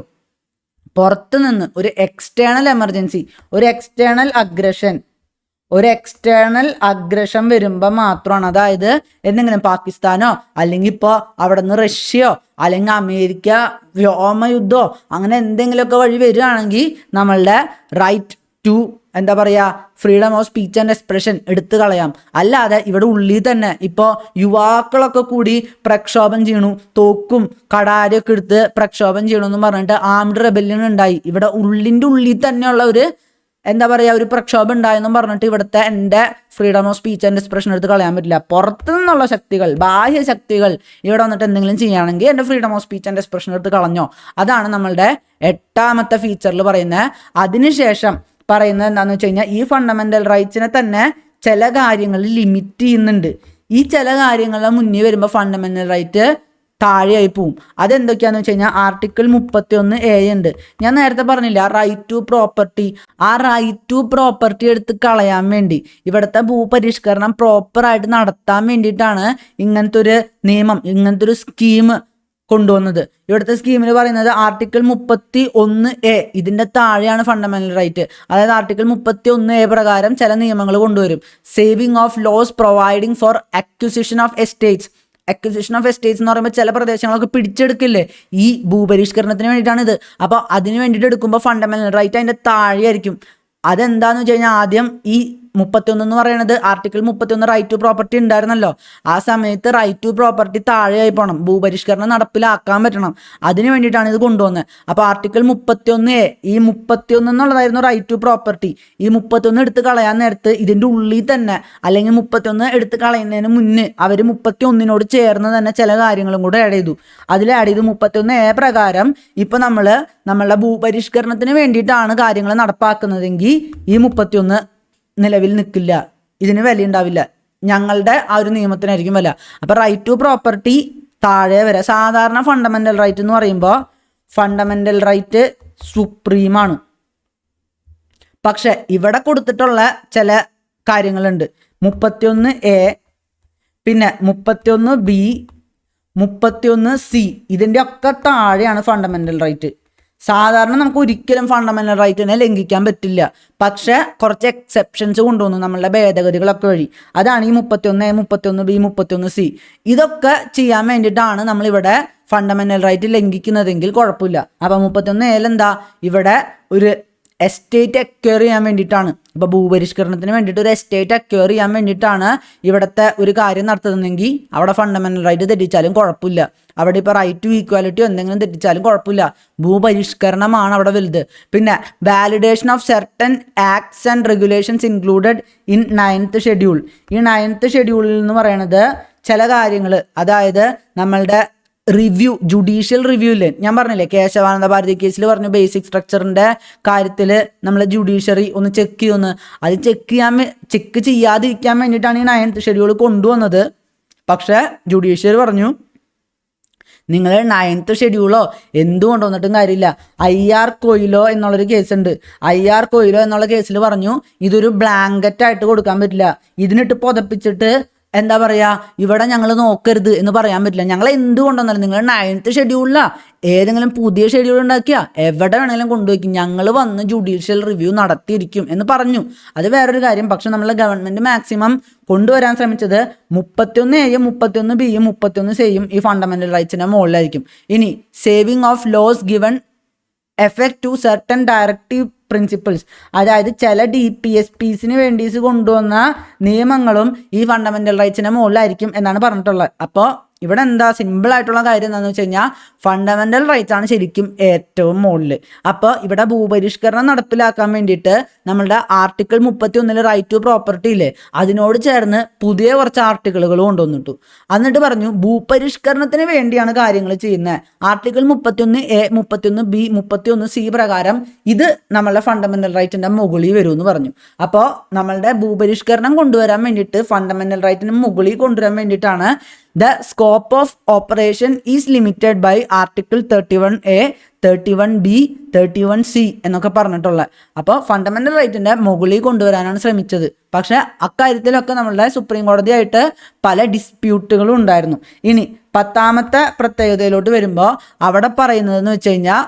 പുറത്തു നിന്ന് ഒരു എക്സ്റ്റേണൽ എമർജൻസി, ഒരു എക്സ്റ്റേണൽ അഗ്രഷൻ വരുമ്പോൾ മാത്രമാണ്, അതായത് എന്തെങ്കിലും പാകിസ്ഥാനോ അല്ലെങ്കിൽ ഇപ്പോൾ അവിടെ നിന്ന് റഷ്യയോ അല്ലെങ്കിൽ അമേരിക്ക വ്യോമയുദ്ധമോ അങ്ങനെ എന്തെങ്കിലുമൊക്കെ വഴി വരികയാണെങ്കിൽ നമ്മളുടെ റൈറ്റ് ടു എന്താ പറയുക freedom of speech and expression എടുത്തു കളയാം. അല്ലാതെ ഇവിടെ ഉള്ളിൽ തന്നെ ഇപ്പോൾ യുവാക്കളൊക്കെ കൂടി പ്രക്ഷോഭം ചെയ്യണു, തോക്കും കടാരയൊക്കെ എടുത്ത് പ്രക്ഷോഭം ചെയ്യണമെന്ന് പറഞ്ഞിട്ട് ആംഡ് റെബല്യൻ ഉണ്ടായി. ഇവിടെ ഉള്ളിൻ്റെ ഉള്ളിൽ തന്നെയുള്ള ഒരു എന്താ പറയുക ഒരു പ്രക്ഷോഭം ഉണ്ടായെന്നും പറഞ്ഞിട്ട് ഇവിടുത്തെ എൻ്റെ freedom of speech and expression എടുത്ത് കളയാൻ പറ്റില്ല. പുറത്തു നിന്നുള്ള ശക്തികൾ, ബാഹ്യ ശക്തികൾ ഇവിടെ വന്നിട്ട് എന്തെങ്കിലും ചെയ്യുകയാണെങ്കിൽ എൻ്റെ freedom of speech and expression എടുത്ത് കളഞ്ഞോ. അതാണ് നമ്മളുടെ 8ാമത്തെ ഫീച്ചറിൽ പറയുന്നത്. അതിനുശേഷം പറയുന്നത് എന്താണെന്ന് വെച്ച് കഴിഞ്ഞാൽ ഈ ഫണ്ടമെൻ്റൽ റൈറ്റ്സിനെ തന്നെ ചില കാര്യങ്ങളിൽ ലിമിറ്റ് ചെയ്യുന്നുണ്ട്. ഈ ചില കാര്യങ്ങളുടെ മുന്നിൽ വരുമ്പോൾ ഫണ്ടമെൻ്റൽ റൈറ്റ് താഴെയായി പോവും. അതെന്തൊക്കെയാണെന്ന് വെച്ച് കഴിഞ്ഞാൽ ആർട്ടിക്കിൾ 31A ഉണ്ട്. ഞാൻ നേരത്തെ പറഞ്ഞില്ല റൈറ്റ് ടു പ്രോപ്പർട്ടി. ആ റൈറ്റ് ടു പ്രോപ്പർട്ടി എടുത്ത് കളയാൻ വേണ്ടി ഇവിടുത്തെ ഭൂപരിഷ്കരണം പ്രോപ്പറായിട്ട് നടത്താൻ വേണ്ടിയിട്ടാണ് ഇങ്ങനത്തെ ഒരു നിയമം, ഇങ്ങനത്തെ ഒരു സ്കീം കൊണ്ടുവന്നത്. ഇവിടുത്തെ സ്കീമിൽ പറയുന്നത് ആർട്ടിക്കിൾ 31A, ഇതിൻ്റെ താഴെയാണ് ഫണ്ടമെന്റൽ റൈറ്റ്. അതായത് ആർട്ടിക്കിൾ 31A പ്രകാരം ചില നിയമങ്ങൾ കൊണ്ടുവരും. Saving of laws providing for acquisition of estates. Acquisition of estates എന്ന് പറയുമ്പോൾ ചില പ്രദേശങ്ങളൊക്കെ പിടിച്ചെടുക്കില്ലേ, ഈ ഭൂപരിഷ്കരണത്തിന് വേണ്ടിയിട്ടാണ് ഇത്. അപ്പോൾ അതിന് വേണ്ടിയിട്ട് എടുക്കുമ്പോൾ ഫണ്ടമെന്റൽ റൈറ്റ് അതിൻ്റെ താഴെയായിരിക്കും. അതെന്താന്ന് വെച്ച് കഴിഞ്ഞാൽ ആദ്യം ഈ 31 എന്ന് പറയുന്നത് ആർട്ടിക്കിൾ 31 റൈറ്റ് ടു പ്രോപ്പർട്ടി ഉണ്ടായിരുന്നല്ലോ. ആ സമയത്ത് റൈറ്റ് ടു പ്രോപ്പർട്ടി താഴെയായി പോകണം, ഭൂപരിഷ്കരണം നടപ്പിലാക്കാൻ പറ്റണം. അതിന് വേണ്ടിയിട്ടാണ് ഇത് കൊണ്ടുവന്നത്. അപ്പോൾ ആർട്ടിക്കിൾ 31A, ഈ 31 എന്നുള്ളതായിരുന്നു റൈറ്റ് ടു പ്രോപ്പർട്ടി. ഈ 31 എടുത്ത് കളയാൻ നേരത്ത് ഇതിൻ്റെ ഉള്ളിൽ തന്നെ, അല്ലെങ്കിൽ 31 എടുത്ത് കളയുന്നതിന് മുന്നേ അവർ 31നോട് ചേർന്ന് തന്നെ ചില കാര്യങ്ങളും കൂടെ ആഡ് ചെയ്തു. അതിൽ ആഡ് ചെയ്തു 31A പ്രകാരം ഇപ്പം നമ്മളുടെ ഭൂപരിഷ്കരണത്തിന് വേണ്ടിയിട്ടാണ് കാര്യങ്ങൾ നടപ്പാക്കുന്നതെങ്കിൽ ഈ 31 നിലവിൽ നിൽക്കില്ല, ഇതിന് വില ഉണ്ടാവില്ല, ഞങ്ങളുടെ ആ ഒരു നിയമത്തിനായിരിക്കും വില. അപ്പോൾ റൈറ്റ് ടു പ്രോപ്പർട്ടി താഴെ വരെ. സാധാരണ ഫണ്ടമെന്റൽ റൈറ്റ് എന്ന് പറയുമ്പോൾ ഫണ്ടമെന്റൽ റൈറ്റ് സുപ്രീമാണ്. പക്ഷെ ഇവിടെ കൊടുത്തിട്ടുള്ള ചില കാര്യങ്ങളുണ്ട്. 31A, പിന്നെ 31B, 31C, ഇതിൻ്റെ ഒക്കെ താഴെയാണ് ഫണ്ടമെന്റൽ റൈറ്റ്. സാധാരണ നമുക്ക് ഒരിക്കലും ഫണ്ടമെന്റൽ റൈറ്റിനെ ലംഘിക്കാൻ പറ്റില്ല. പക്ഷെ കുറച്ച് എക്സെപ്ഷൻസ് കൊണ്ടുവന്നു നമ്മളുടെ ഭേദഗതികളൊക്കെ വഴി. അതാണ് ഈ 31A, 31B, 31C. ഇതൊക്കെ ചെയ്യാൻ വേണ്ടിയിട്ടാണ് നമ്മളിവിടെ ഫണ്ടമെന്റൽ റൈറ്റ് ലംഘിക്കുന്നതെങ്കിൽ കുഴപ്പമില്ല. അപ്പം 31A എന്താ, ഇവിടെ ഒരു എസ്റ്റേറ്റ് അക്വയർ ചെയ്യാൻ വേണ്ടിയിട്ടാണ്. ഇപ്പോൾ ഭൂപരിഷ്കരണത്തിന് വേണ്ടിയിട്ട് ഒരു എസ്റ്റേറ്റ് അക്വയർ ചെയ്യാൻ വേണ്ടിയിട്ടാണ് ഇവിടുത്തെ ഒരു കാര്യം നടത്തുന്നതെങ്കിൽ അവിടെ ഫണ്ടമെന്റൽ റൈറ്റ് തെറ്റിച്ചാലും കുഴപ്പമില്ല. അവിടെ ഇപ്പോൾ റൈറ്റ് ടു ഈക്വാലിറ്റി എന്തെങ്കിലും തെറ്റിച്ചാലും കുഴപ്പമില്ല, ഭൂപരിഷ്കരണമാണ് അവിടെ വലുത്. പിന്നെ validation of certain acts and regulations included in 9th schedule. ഈ 9th ഷെഡ്യൂളിൽ എന്ന് പറയുന്നത് ചില കാര്യങ്ങൾ, അതായത് നമ്മളുടെ റിവ്യൂ, ജുഡീഷ്യൽ റിവ്യൂ ഇല്ലേ, ഞാൻ പറഞ്ഞില്ലേ കേശവാനന്ദ ഭാരതി കേസിൽ പറഞ്ഞു ബേസിക് സ്ട്രക്ചറിൻ്റെ കാര്യത്തിൽ നമ്മൾ ജുഡീഷ്യറി ഒന്ന് ചെക്ക് ചെയ്യുമെന്ന്. അത് ചെക്ക് ചെയ്യാതിരിക്കാൻ വേണ്ടിയിട്ടാണ് ഈ 9th ഷെഡ്യൂൾ കൊണ്ടുവന്നത്. പക്ഷേ ജുഡീഷ്യറി പറഞ്ഞു നിങ്ങൾ 9th ഷെഡ്യൂളോ എന്തും കൊണ്ടുവന്നിട്ടും കാര്യമില്ല. IR കൊയിലോ എന്നുള്ളൊരു കേസുണ്ട്. IR കൊയിലോ എന്നുള്ള കേസിൽ പറഞ്ഞു ഇതൊരു ബ്ലാങ്കറ്റ് ആയിട്ട് കൊടുക്കാൻ പറ്റില്ല, ഇതിനിട്ട് പുതപ്പിച്ചിട്ട് എന്താ പറയുക, ഇവിടെ ഞങ്ങൾ നോക്കരുത് എന്ന് പറയാൻ പറ്റില്ല. ഞങ്ങൾ എന്തുകൊണ്ടെന്നാലും നിങ്ങൾ 9th ഷെഡ്യൂളിലാണ് ഏതെങ്കിലും പുതിയ ഷെഡ്യൂൾ ഉണ്ടാക്കിയാൽ എവിടെ വേണമെങ്കിലും കൊണ്ടുവയ്ക്കും, ഞങ്ങൾ വന്ന് ജുഡീഷ്യൽ റിവ്യൂ നടത്തിയിരിക്കും എന്ന് പറഞ്ഞു. അത് വേറൊരു കാര്യം. പക്ഷെ നമ്മളെ ഗവൺമെൻറ് മാക്സിമം കൊണ്ടുവരാൻ ശ്രമിച്ചത് 31A, 31B, 31Cയും ഈ ഫണ്ടമെന്റൽ റൈറ്റ്സിൻ്റെ മുകളിലായിരിക്കും. ഇനി saving of laws given effect to certain directive principles, അതായത് ചില DPSPസിന് വേണ്ടി കൊണ്ടുവന്ന നിയമങ്ങളും ഈ ഫണ്ടമെന്റൽ റൈറ്റ്സിന് മുകളിലായിരിക്കും എന്നാണ് പറഞ്ഞിട്ടുള്ളത്. അപ്പോൾ ഇവിടെ എന്താ സിമ്പിൾ ആയിട്ടുള്ള കാര്യം എന്താണെന്ന് വെച്ച് കഴിഞ്ഞാൽ ഫണ്ടമെന്റൽ റൈറ്റ്സ് ആണ് ശരിക്കും ഏറ്റവും മുകളിൽ. അപ്പോൾ ഇവിടെ ഭൂപരിഷ്കരണം നടപ്പിലാക്കാൻ വേണ്ടിയിട്ട് നമ്മളുടെ ആർട്ടിക്കിൾ 31 റൈറ്റ് ടു പ്രോപ്പർട്ടി ഇല്ലേ, അതിനോട് ചേർന്ന് പുതിയ കുറച്ച് ആർട്ടിക്കിളുകൾ കൊണ്ടുവന്നിട്ടു. എന്നിട്ട് പറഞ്ഞു ഭൂപരിഷ്കരണത്തിന് വേണ്ടിയാണ് കാര്യങ്ങൾ ചെയ്യുന്നത്. ആർട്ടിക്കിൾ 31A, 31B, 31C പ്രകാരം ഇത് നമ്മളുടെ ഫണ്ടമെന്റൽ റൈറ്റിൻ്റെ മുകളിൽ വരുമെന്ന് പറഞ്ഞു. അപ്പോൾ നമ്മളുടെ ഭൂപരിഷ്കരണം കൊണ്ടുവരാൻ വേണ്ടിയിട്ട് ഫണ്ടമെന്റൽ റൈറ്റിന് മുകളിൽ കൊണ്ടുവരാൻ വേണ്ടിയിട്ടാണ് the scope of operation is limited by article 31A, 31B, 31C എന്നൊക്കെ പറഞ്ഞിട്ടുള്ളത്. അപ്പോൾ ഫണ്ടമെന്റൽ റൈറ്റിൻ്റെ മുകളിൽ കൊണ്ടുവരാനാണ് ശ്രമിച്ചത്. പക്ഷെ അക്കാര്യത്തിലൊക്കെ നമ്മളുടെ സുപ്രീം കോടതിയായിട്ട് പല ഡിസ്പ്യൂട്ടുകളും ഉണ്ടായിരുന്നു. ഇനി 10ാമത്തെ പ്രത്യേകതയിലോട്ട് വരുമ്പോൾ അവിടെ പറയുന്നതെന്ന് വെച്ച് കഴിഞ്ഞാൽ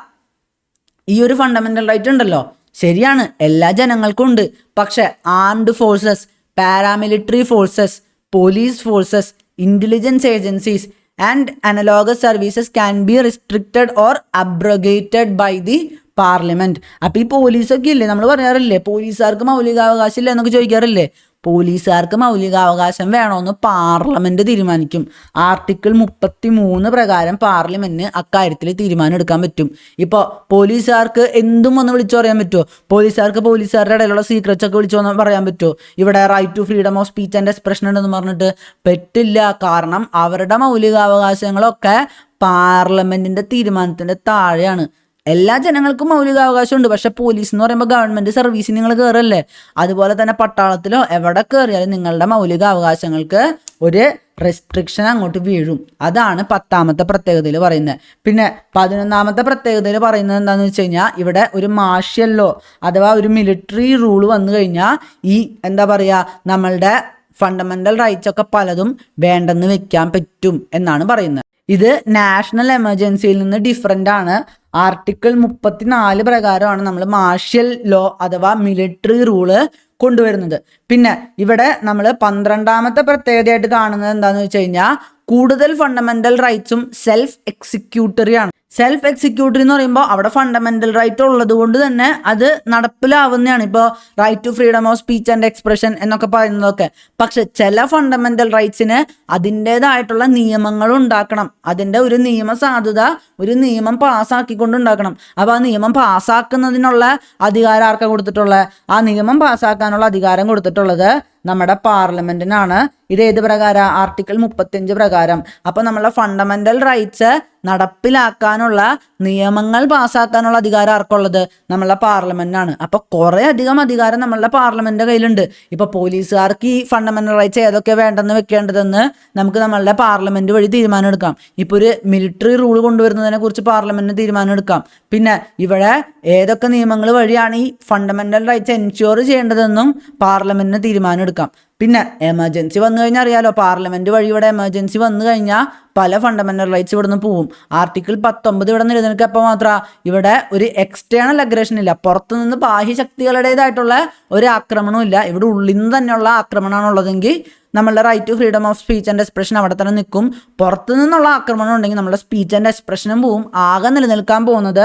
ഈ ഒരു ഫണ്ടമെന്റൽ റൈറ്റ് ഉണ്ടല്ലോ, ശരിയാണ് എല്ലാ ജനങ്ങൾക്കും ഉണ്ട്. പക്ഷെ armed forces, paramilitary forces, police forces, intelligence agencies and analogous services can be restricted or abrogated by the parliament. അപ്പോൾ ഈ പോലീസൊക്കെ ഇല്ലേ, നമ്മൾ പറയാറില്ലേ പോലീസുകാർക്ക് മൗലികാവകാശം ഇല്ല എന്നൊക്കെ ചോദിക്കാറില്ലേ, പോലീസുകാർക്ക് മൗലികാവകാശം വേണമെന്ന് പാർലമെന്റ് തീരുമാനിക്കും. ആർട്ടിക്കിൾ 33 പ്രകാരം പാർലമെന്റിന് അക്കാര്യത്തിൽ തീരുമാനം എടുക്കാൻ പറ്റും. ഇപ്പോൾ പോലീസുകാർക്ക് എന്തും ഒന്ന് വിളിച്ചു പറയാൻ പറ്റുമോ? പോലീസുകാരുടെ ഇടയിലുള്ള സീക്രറ്റ്സ് ഒക്കെ വിളിച്ചു പറയാൻ പറ്റുമോ? ഇവിടെ right to freedom of speech and expression ഉണ്ടെന്ന് പറഞ്ഞിട്ട് പറ്റില്ല. കാരണം അവരുടെ മൗലികാവകാശങ്ങളൊക്കെ പാർലമെന്റിന്റെ തീരുമാനത്തിന്റെ താഴെയാണ്. എല്ലാ ജനങ്ങൾക്കും മൗലികാവകാശമുണ്ട്. പക്ഷെ പോലീസ് എന്ന് പറയുമ്പോൾ ഗവൺമെന്റ് സർവീസിൽ നിങ്ങൾ കയറല്ലേ, അതുപോലെ തന്നെ പട്ടാളത്തിലോ എവിടെ കയറിയാലും നിങ്ങളുടെ മൗലികാവകാശങ്ങൾക്ക് ഒരു റെസ്ട്രിക്ഷൻ അങ്ങോട്ട് വീഴും. അതാണ് 10ാമത്തെ പ്രത്യേകതയിൽ പറയുന്നത്. പിന്നെ 11ാമത്തെ പ്രത്യേകതയിൽ പറയുന്നത് എന്താണെന്ന് വെച്ച് കഴിഞ്ഞാൽ ഇവിടെ ഒരു മാർഷ്യൽ ലോ അഥവാ ഒരു മിലിറ്ററി റൂൾ വന്നു കഴിഞ്ഞാൽ ഈ എന്താ പറയുക നമ്മളുടെ ഫണ്ടമെന്റൽ റൈറ്റ്സ് ഒക്കെ പലതും വേണ്ടെന്ന് വെക്കാൻ പറ്റും എന്നാണ് പറയുന്നത്. ഇത് നാഷണൽ എമർജൻസിയിൽ നിന്ന് ഡിഫറൻ്റ് ആണ്. ആർട്ടിക്കിൾ 34 പ്രകാരമാണ് നമ്മൾ മാർഷ്യൽ ലോ അഥവാ മിലിറ്ററി റൂള് കൊണ്ടുവരുന്നത്. പിന്നെ ഇവിടെ നമ്മൾ 12ാമത്തെ പ്രത്യേകതയായിട്ട് കാണുന്നത് എന്താണെന്ന് വെച്ച് കഴിഞ്ഞാൽ കൂടുതൽ ഫണ്ടമെന്റൽ റൈറ്റ്സും സെൽഫ് എക്സിക്യൂട്ടറി ആണ്. സെൽഫ് എക്സിക്യൂട്ടറി എന്ന് പറയുമ്പോൾ അവിടെ ഫണ്ടമെന്റൽ റൈറ്റ് ഉള്ളത് കൊണ്ട് തന്നെ അത് നടപ്പിലാവുന്നതാണ്. ഇപ്പോൾ right to freedom of speech and expression എന്നൊക്കെ പറയുന്നതൊക്കെ. പക്ഷെ ചില ഫണ്ടമെന്റൽ റൈറ്റ്സിന് അതിൻ്റെതായിട്ടുള്ള നിയമങ്ങൾ ഉണ്ടാക്കണം. അതിൻ്റെ ഒരു നിയമ സാധുത, ഒരു നിയമം പാസ്സാക്കിക്കൊണ്ട് ഉണ്ടാക്കണം. അപ്പോൾ ആ നിയമം പാസ്സാക്കുന്നതിനുള്ള അധികാരം ആർക്കാ കൊടുത്തിട്ടുള്ളത്? ആ നിയമം പാസ്സാക്കാനുള്ള അധികാരം കൊടുത്തിട്ടുള്ളത് നമ്മുടെ പാർലമെന്റിനാണ്. ഇത് ഏത് പ്രകാരം? ആർട്ടിക്കിൾ 35 പ്രകാരം. അപ്പോൾ നമ്മളെ ഫണ്ടമെന്റൽ റൈറ്റ്സ് നടപ്പിലാക്കാനുള്ള നിയമങ്ങൾ പാസ്സാക്കാനുള്ള അധികാരം ആർക്കുള്ളത്? നമ്മളെ പാർലമെന്റിനാണ്. അപ്പോൾ കുറേ അധികം അധികാരം നമ്മളുടെ പാർലമെന്റിന്റെ കയ്യിലുണ്ട്. ഇപ്പോൾ പോലീസുകാർക്ക് ഈ ഫണ്ടമെന്റൽ റൈറ്റ്സ് ഏതൊക്കെ വേണ്ടെന്ന് വെക്കേണ്ടതെന്ന് നമുക്ക് നമ്മളുടെ പാർലമെന്റ് വഴി തീരുമാനം എടുക്കാം. ഇപ്പോൾ ഒരു മിലിറ്ററി റൂൾ കൊണ്ടുവരുന്നതിനെ കുറിച്ച് പാർലമെന്റിന് തീരുമാനം എടുക്കാം. പിന്നെ ഇവിടെ ഏതൊക്കെ നിയമങ്ങൾ വഴിയാണ് ഈ ഫണ്ടമെന്റൽ റൈറ്റ്സ് എൻഷ്യൂർ ചെയ്യേണ്ടതെന്നും പാർലമെന്റിന് തീരുമാനം എടുക്കാം. പിന്നെ എമർജൻസി വന്നു കഴിഞ്ഞാൽ അറിയാലോ, പാർലമെന്റ് വഴി ഇവിടെ എമർജൻസി വന്നു കഴിഞ്ഞാൽ പല ഫണ്ടമെന്റൽ റൈറ്റ്സ് ഇവിടെ നിന്ന് പോവും. ആർട്ടിക്കിൾ 19 ഇവിടെ നിലനിൽക്കപ്പോൾ മാത്രം ഇവിടെ ഒരു എക്സ്റ്റേണൽ അഗ്രഷൻ ഇല്ല. പുറത്തുനിന്ന് ബാഹ്യ ശക്തികളുടേതായിട്ടുള്ള ഒരു ആക്രമണവും ഇല്ല. ഇവിടെ ഉള്ളിൽ നിന്ന് തന്നെയുള്ള ആക്രമണമാണ് ഉള്ളതെങ്കിൽ നമ്മളുടെ right to freedom of speech and expression അവിടെ തന്നെ നിൽക്കും. പുറത്തു നിന്നുള്ള ആക്രമണം ഉണ്ടെങ്കിൽ നമ്മുടെ സ്പീച്ച് ആൻഡ് എക്സ്പ്രഷനും പോവും. ആകെ നിലനിൽക്കാൻ പോകുന്നത്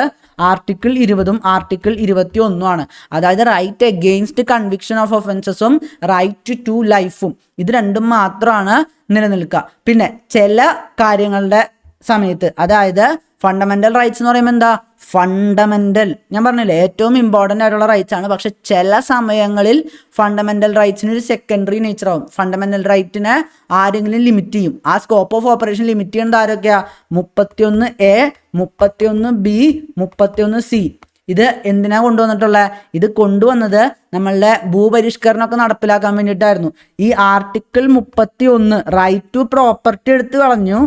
ആർട്ടിക്കിൾ 20 ആർട്ടിക്കിൾ 21 ആണ്. അതായത് റൈറ്റ് എഗെയിൻസ്റ്റ് കൺവിക്ഷൻ ഓഫ് ഒഫൻസസും റൈറ്റ് ടു ലൈഫും, ഇത് രണ്ടും മാത്രമാണ് നിലനിൽക്കുക. പിന്നെ ചില കാര്യങ്ങളുടെ സമയത്ത്, അതായത് ഫണ്ടമെന്റൽ റൈറ്റ്സ് എന്ന് പറയുമ്പോൾ എന്താ? ഫണ്ടമെന്റൽ, ഞാൻ പറഞ്ഞില്ലേ, ഏറ്റവും ഇമ്പോർട്ടൻ്റ് ആയിട്ടുള്ള റൈറ്റ്സ് ആണ്. പക്ഷെ ചില സമയങ്ങളിൽ ഫണ്ടമെന്റൽ റൈറ്റ്സിന് ഒരു സെക്കൻഡറി നേച്ചർ ആവും. ഫണ്ടമെന്റൽ റൈറ്റിനെ ആരെങ്കിലും ലിമിറ്റ് ചെയ്യും. ആ സ്കോപ്പ് ഓഫ് ഓപ്പറേഷൻ ലിമിറ്റ് ചെയ്യുന്നത് ആരൊക്കെയാ? 31A, 31B, 31C. ഇത് എന്തിനാ കൊണ്ടുവന്നിട്ടുള്ളത്? ഇത് കൊണ്ടുവന്നത് നമ്മളുടെ ഭൂപരിഷ്കരണമൊക്കെ നടപ്പിലാക്കാൻ വേണ്ടിയിട്ടായിരുന്നു. ഈ ആർട്ടിക്കിൾ 31 റൈറ്റ് ടു പ്രോപ്പർട്ടി എടുത്തു കളഞ്ഞു.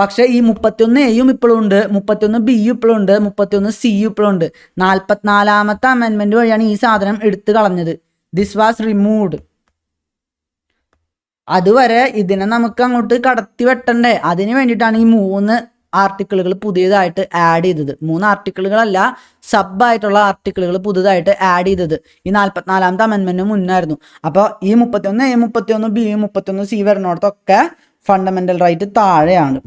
പക്ഷെ ഈ 31Aയും ഇപ്പോഴും ഉണ്ട്, 31Bയും ഇപ്പോഴും ഉണ്ട്, 31Cയും ഇപ്പോഴും ഉണ്ട്. 44ാമത്തെ അമെൻമെന്റ് വഴിയാണ് ഈ സാധനം എടുത്തു കളഞ്ഞത്. This was removed. അതുവരെ ഇതിനെ നമുക്ക് അങ്ങോട്ട് കടത്തി വെട്ടണ്ടേ? അതിന് വേണ്ടിയിട്ടാണ് ഈ 3 ആർട്ടിക്കിളുകൾ പുതിയതായിട്ട് ആഡ് ചെയ്തത്. 3 ആർട്ടിക്കിളുകളല്ല, സബായിട്ടുള്ള ആർട്ടിക്കിളുകൾ പുതുതായിട്ട് ആഡ് ചെയ്തത് ഈ 44ാമത്തെ അമെൻമെന്റിന് മുന്നായിരുന്നു. അപ്പോൾ ഈ 31A, 31B, 31C വരുന്നിടത്തൊക്കെ fundamental right താഴെയാണ്.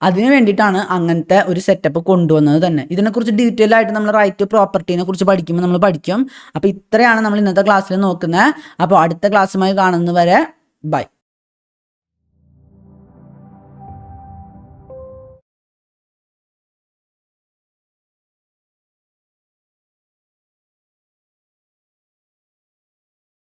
അതിന് വേണ്ടിയിട്ടാണ് അങ്ങനത്തെ ഒരു സെറ്റപ്പ് കൊണ്ടുവന്നത് തന്നെ. ഇതിനെക്കുറിച്ച് ഡീറ്റെയിൽ ആയിട്ട് നമ്മൾ റൈറ്റ് ടു പ്രോപ്പർട്ടിനെ കുറിച്ച് പഠിക്കുമ്പോൾ നമ്മൾ പഠിക്കും. അപ്പോൾ ഇത്രയാണ് നമ്മൾ ഇന്നത്തെ ക്ലാസ്സിൽ നോക്കുന്നത്. അപ്പോൾ അടുത്ത ക്ലാസ്സുമായി കാണുന്നവരെ ബൈ.